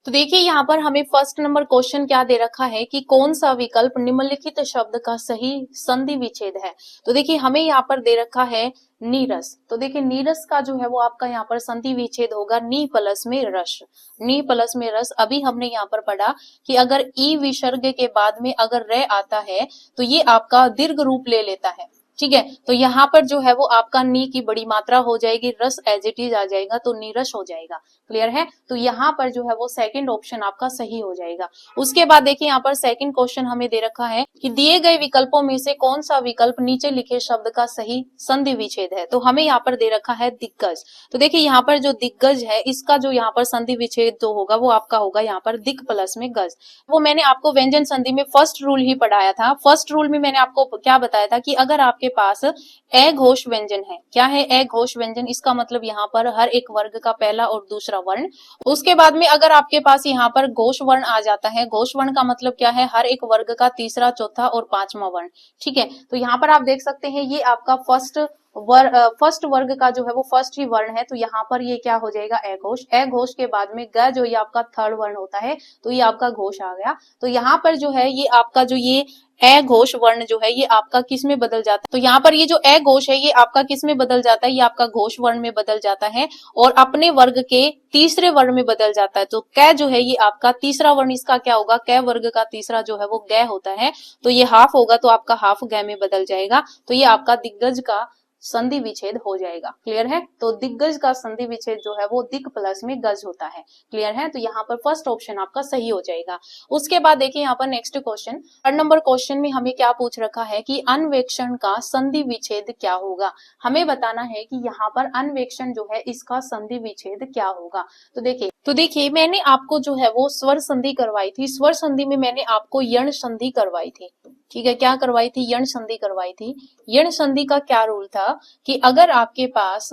तो देखिए यहाँ पर हमें फर्स्ट नंबर क्वेश्चन क्या दे रखा है कि कौन सा विकल्प निम्नलिखित शब्द का सही संधि विच्छेद है। तो देखिए हमें यहाँ पर दे रखा है नीरस, तो देखिए नीरस का जो है वो आपका यहाँ पर संधि विच्छेद होगा नी प्लस में रस। नी प्लस में रस अभी हमने यहाँ पर पढ़ा कि अगर ई विसर्ग के बाद में अगर रे आता है तो ये आपका दीर्घ रूप ले लेता है। ठीक है, तो यहाँ पर जो है वो आपका नी की बड़ी मात्रा हो जाएगी, रस एज इट इज आ जाएगा, तो नीरस हो जाएगा। क्लियर है? तो यहाँ पर जो है वो सेकंड ऑप्शन आपका सही हो जाएगा। उसके बाद देखिए यहाँ पर सेकंड क्वेश्चन हमें दे रखा है कि दिए गए विकल्पों में से कौन सा विकल्प नीचे लिखे शब्द का सही संधि विच्छेद है। तो हमें यहाँ पर दे रखा है दिग्गज। तो देखिए यहाँ पर जो दिग्गज है इसका जो यहाँ पर संधि विच्छेद जो होगा वो आपका होगा यहाँ पर दिक प्लस में गज। वो मैंने आपको व्यंजन संधि में फर्स्ट रूल ही पढ़ाया था। फर्स्ट रूल में मैंने आपको क्या बताया था कि अगर आपके पास ए घोष व्यंजन है, क्या है ए घोष व्यंजन, इसका मतलब यहाँ पर हर एक वर्ग का पहला और दूसरा वर्ण। उसके बाद में अगर आपके पास यहाँ पर घोष वर्ण आ जाता है, घोष वर्ण का मतलब क्या है, हर एक वर्ग का तीसरा चौथा और पांचवा वर्ण। ठीक है, तो यहाँ पर आप देख सकते हैं ये आपका फर्स्ट वर्ग का जो है वो फर्स्ट ही वर्ण है, तो यहाँ पर ये क्या हो जाएगा ए घोष। ए घोष के बाद में ग जो ये आपका थर्ड वर्ण होता है, तो ये आपका घोष आ गया। तो यहाँ पर जो है ये आपका जो ये ए घोष वर्ण जो है ये आपका किस में बदल जाता है, तो यहाँ पर ये जो ए घोष है ये आपका किस में बदल जाता है, ये आपका घोष वर्ण में बदल जाता है और अपने वर्ग के तीसरे वर्ण में बदल जाता है। तो कै जो है ये आपका तीसरा वर्ण, इसका क्या होगा, कै वर्ग का तीसरा जो है वो गै होता है, तो ये हाफ होगा, तो आपका हाफ गै में बदल जाएगा। तो ये आपका दिग्गज का संधि विच्छेद हो जाएगा। क्लियर है? तो दिग्गज का संधि विच्छेद जो है वो दिक प्लस में गज होता है। क्लियर है? तो यहाँ पर फर्स्ट ऑप्शन आपका सही हो जाएगा। उसके बाद देखिए यहाँ पर next question, third number question में हमें क्या पूछ रखा है कि अन्वेक्षण का संधि विच्छेद क्या होगा। हमें बताना है कि यहाँ पर अन्वेक्षण जो है इसका संधि विच्छेद क्या होगा। तो देखिए मैंने आपको जो है वो स्वर संधि करवाई थी। स्वर संधि में मैंने आपको यण संधि करवाई थी। ठीक है, क्या करवाई थी, यण संधि करवाई थी। यण संधि का क्या रूल था कि अगर आपके पास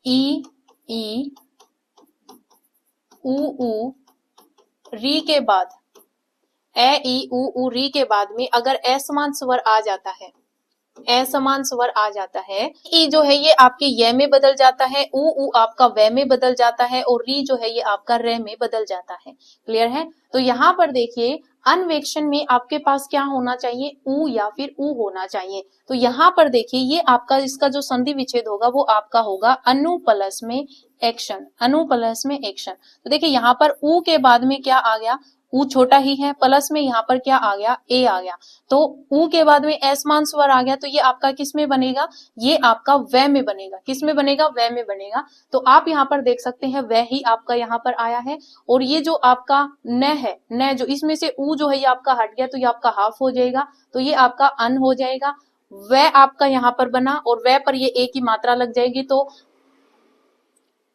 ई ई उ री के बाद ए ई उ री के बाद में अगर असमान स्वर आ जाता है, असमान स्वर आ जाता है, ई जो है ये आपके य में बदल जाता है, उ आपका व में बदल जाता है और री जो है ये आपका र में बदल जाता है। क्लियर है? तो यहाँ पर देखिए अन्वेक्षण में आपके पास क्या होना चाहिए, उ या फिर उ होना चाहिए। तो यहाँ पर देखिए ये आपका इसका जो संधि विच्छेद होगा वो आपका होगा अनु प्लस में एक्शन, अनु प्लस में एक्शन। तो देखिए यहाँ पर उ के बाद में क्या आ गया, ऊ छोटा ही है, प्लस में यहाँ पर क्या आ गया, ए आ गया, तो ऊ के बाद में एस मान स्वर आ गया, तो ये आपका किस में बनेगा, ये आपका वह में बनेगा, किस में बनेगा, वह में बनेगा। तो आप यहाँ पर देख सकते हैं वह ही आपका यहाँ पर आया है। और ये जो आपका न है, न जो इसमें से ऊ जो है ये आपका हट गया, तो ये आपका हाफ हो जाएगा, तो ये आपका अन हो जाएगा। वह आपका यहाँ पर बना और वह पर ये ए की मात्रा लग जाएगी, तो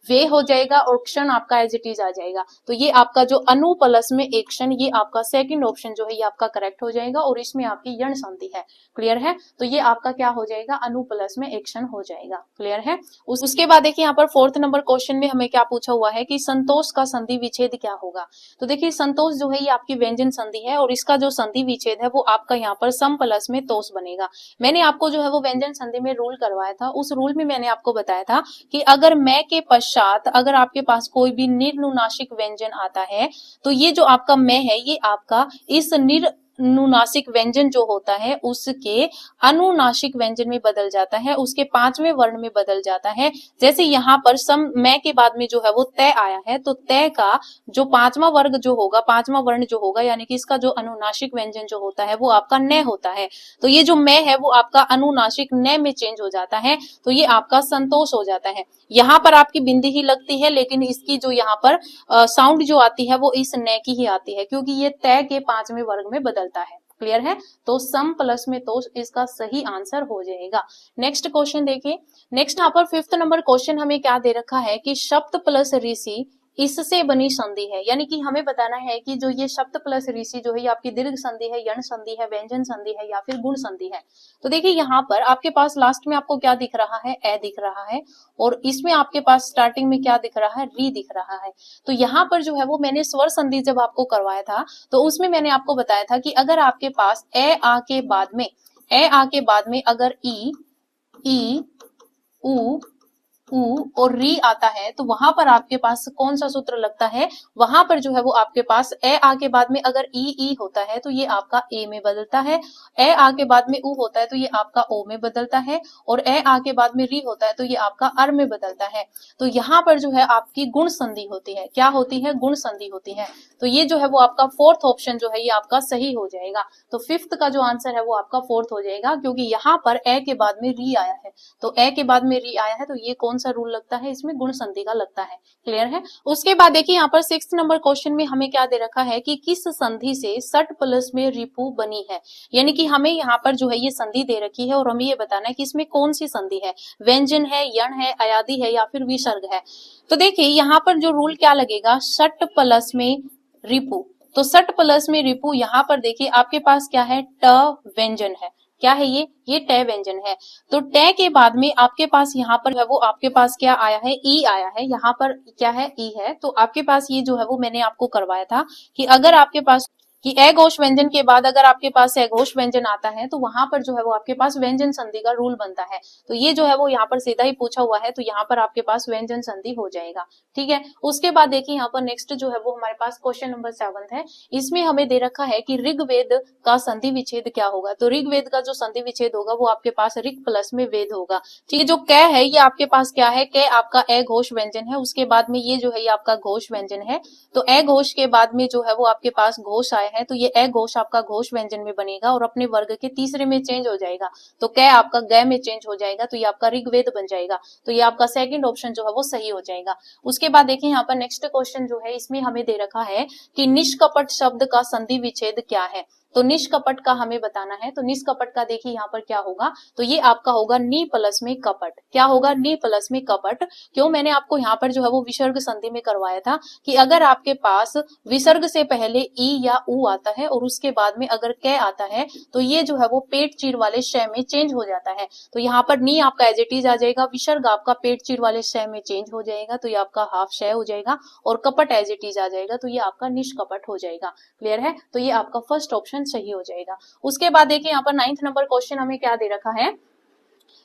वे हो जाएगा और क्षण आपका एज इट इज आ जाएगा। तो ये आपका जो अनु प्लस में एक क्षण, ये आपका सेकंड ऑप्शन जो है ये आपका करेक्ट हो जाएगा और इसमें आपकी यण संधि है। क्लियर है, तो ये आपका क्या हो जाएगा, अनु प्लस में एक क्षण हो जाएगा। क्लियर है। उसके बाद देखिए यहाँ पर 4th नंबर क्वेश्चन में हमें क्या पूछा हुआ है कि संतोष का संधि विच्छेद क्या होगा। तो देखिए संतोष जो है ये आपकी व्यंजन संधि है और इसका जो संधि विच्छेद है वो आपका यहाँ पर सम प्लस में तोष बनेगा। मैंने आपको जो है वो व्यंजन संधि में रूल करवाया था, उस रूल में मैंने आपको बताया था कि अगर मैं के पश्चात अगर आपके पास कोई भी निर्नुनासिक व्यंजन आता है, तो ये जो आपका मैं है ये आपका इस निर्नुनासिक व्यंजन जो होता है उसके अनुनासिक व्यंजन में बदल जाता है, उसके 5वें वर्ण में बदल जाता है। जैसे यहाँ पर सम मैं के बाद में जो है वो तय आया है, तो तय का जो 5वां वर्ग जो होगा, 5वां वर्ण जो होगा, यानी कि इसका जो अनुनासिक व्यंजन जो होता है वो आपका न होता है। तो ये जो मैं है वो आपका अनुनासिक न में चेंज हो जाता है, तो ये आपका संतोष हो जाता है। यहाँ पर आपकी बिंदी ही लगती है, लेकिन इसकी जो यहाँ पर साउंड जो आती है वो इस न की ही आती है, क्योंकि ये तय के 5वें वर्ग में बदलता है। क्लियर है, तो सम प्लस में तोष इसका सही आंसर हो जाएगा। नेक्स्ट क्वेश्चन देखिए। नेक्स्ट यहाँ पर 5th नंबर क्वेश्चन हमें क्या दे रखा है कि शब्द प्लस ऋषि इससे बनी संधि है, यानी कि हमें बताना है कि जो ये शब्द प्लस ऋषि जो है ये आपकी दीर्घ संधि है, यण संधि है, व्यंजन संधि है या फिर गुण संधि है। तो देखिए यहाँ पर आपके पास लास्ट में आपको क्या दिख रहा है, ए दिख रहा है, और इसमें आपके पास स्टार्टिंग में क्या दिख रहा है, री दिख रहा है। तो यहाँ पर जो है वो मैंने स्वर संधि जब आपको करवाया था तो उसमें मैंने आपको बताया था कि अगर आपके पास ए आ के बाद में अगर ई ऊ और री आता है, तो वहां पर आपके पास कौन सा सूत्र लगता है, वहां पर जो है वो आपके पास ए आ के बाद में अगर ई होता है तो ये आपका ए में बदलता है, ए आ के बाद में ऊ होता है तो ये आपका ओ में बदलता है, और ए आ के बाद में री होता है तो ये आपका अर में बदलता है। तो यहाँ पर जो है आपकी गुण संधि होती है, क्या होती है, गुण संधि होती है। तो ये जो है वो आपका 4th ऑप्शन जो है ये आपका सही हो जाएगा। तो 5th का जो आंसर है वो आपका 4th हो जाएगा, क्योंकि यहाँ पर ए के बाद में री आया है, तो ए के बाद में री आया है, तो ये कौन सा रूल लगता है, इसमें गुण संधि का लगता है। क्लियर है। उसके बाद देखिए यहाँ पर 6th नंबर क्वेश्चन में हमें क्या दे रखा है कि किस संधि से सट प्लस में रिपु बनी है, यानी कि हमें यहाँ पर जो है ये संधि दे रखी है और हमें ये बताना है कि इसमें कौन सी संधि है, व्यंजन है, यण है, अयादि है या फिर विसर्ग है। तो देखिए यहाँ पर जो रूल क्या लगेगा, सट प्लस में रिपु, तो सट प्लस में रिपु यहाँ पर देखिए आपके पास क्या है, ट व्यंजन है, क्या है ये ट व्यंजन है। तो ट के बाद में आपके पास यहाँ पर है वो आपके पास क्या आया है, ई आया है, यहाँ पर क्या है, ई है। तो आपके पास ये जो है वो मैंने आपको करवाया था कि अगर आपके पास कि अघोष व्यंजन के बाद अगर आपके पास अघोष व्यंजन आता है तो वहां पर जो है वो आपके पास व्यंजन संधि का रूल बनता है। तो ये जो है वो यहाँ पर सीधा ही पूछा हुआ है, तो यहाँ पर आपके पास व्यंजन संधि हो जाएगा। ठीक है। उसके बाद देखिए यहाँ पर नेक्स्ट जो है वो हमारे पास क्वेश्चन नंबर 7 है। इसमें हमें दे रखा है कि ऋग्वेद का संधि विच्छेद क्या होगा। तो ऋग्वेद का जो संधि विच्छेद होगा वो आपके पास ऋग प्लस में वेद होगा। ठीक है। जो क है ये आपके पास क्या है, क आपका अघोष व्यंजन है, उसके बाद में ये जो है ये आपका घोष व्यंजन है। तो अघोष के बाद में जो है वो आपके पास घोष आया है, तो ये अघोष आपका घोष व्यंजन में बनेगा और अपने वर्ग के तीसरे में चेंज हो जाएगा, तो क आपका ग में चेंज हो जाएगा, तो ये आपका ऋग्वेद बन जाएगा। तो ये आपका सेकंड ऑप्शन जो है वो सही हो जाएगा। उसके बाद देखिए यहाँ पर नेक्स्ट क्वेश्चन जो है इसमें हमें दे रखा है कि निष्कपट शब्द का संधि विच्छेद क्या है। तो निष्कपट का हमें बताना है। तो निष्कपट का देखिए यहाँ पर क्या होगा, तो ये आपका होगा नी प्लस में कपट। क्या होगा, नी प्लस में कपट। क्यों, मैंने आपको यहाँ पर जो है वो विसर्ग संधि में करवाया था कि अगर आपके पास विसर्ग से पहले ई या ऊ आता है और उसके बाद में अगर क आता है तो ये जो है वो पेट चीर वाले श में चेंज हो जाता है। तो यहाँ पर नी आपका एज इट इज आ जाएगा, विसर्ग आपका पेट चीर वाले श में चेंज हो जाएगा, तो ये आपका हाफ श हो जाएगा, और कपट एज इट इज आ जाएगा, तो ये आपका निष्कपट हो जाएगा। क्लियर है। तो ये आपका फर्स्ट ऑप्शन सही हो जाएगा। उसके बाद देखिए यहाँ पर 9th नंबर क्वेश्चन हमें क्या दे रखा है।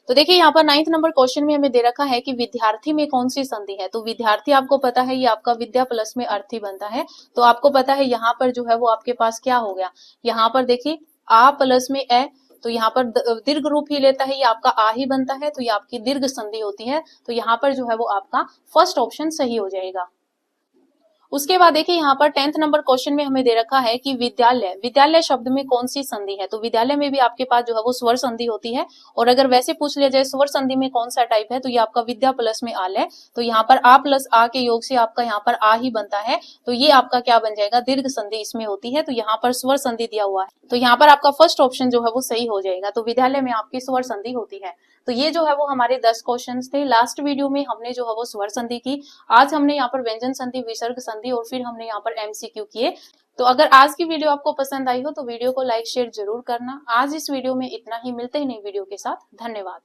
तो देखिए यहाँ पर 9th नंबर क्वेश्चन में हमें दे रखा है कि विद्यार्थी में कौन सी संधि है। तो विद्यार्थी आपको पता है ये आपका विद्या प्लस में अर्थी बनता है। तो आपको पता है यहाँ पर जो है वो आपके पास क्या हो गया, यहाँ पर देखिए आ प्लस में ए, तो यहाँ पर दीर्घ रूप ही लेता है, ये आपका आ ही बनता है, तो ये आपकी दीर्घ संधि होती है। तो यहाँ पर जो है वो आपका फर्स्ट ऑप्शन सही हो जाएगा। उसके बाद देखिए यहाँ पर 10th नंबर क्वेश्चन में हमें दे रखा है कि विद्यालय, विद्यालय शब्द में कौन सी संधि है। तो विद्यालय में भी आपके पास जो है वो स्वर संधि होती है, और अगर वैसे पूछ लिया जाए स्वर संधि में कौन सा टाइप है, तो ये आपका विद्या प्लस में आल है। तो यहाँ पर आ प्लस आ के योग से आपका यहाँ पर आ ही बनता है, तो ये आपका क्या बन जाएगा, दीर्घ संधि इसमें होती है। तो यहाँ पर स्वर संधि दिया हुआ है, तो यहाँ पर आपका फर्स्ट ऑप्शन जो है वो सही हो जाएगा। तो विद्यालय में आपकी स्वर संधि होती है। तो ये जो है वो हमारे 10 क्वेश्चंस थे। लास्ट वीडियो में हमने जो है वो स्वर संधि की, आज हमने यहाँ पर व्यंजन संधि, विसर्ग संधि, और फिर हमने यहाँ पर एमसीक्यू किए। तो अगर आज की वीडियो आपको पसंद आई हो तो वीडियो को लाइक शेयर जरूर करना। आज इस वीडियो में इतना ही, मिलते हैं नई वीडियो के साथ। धन्यवाद।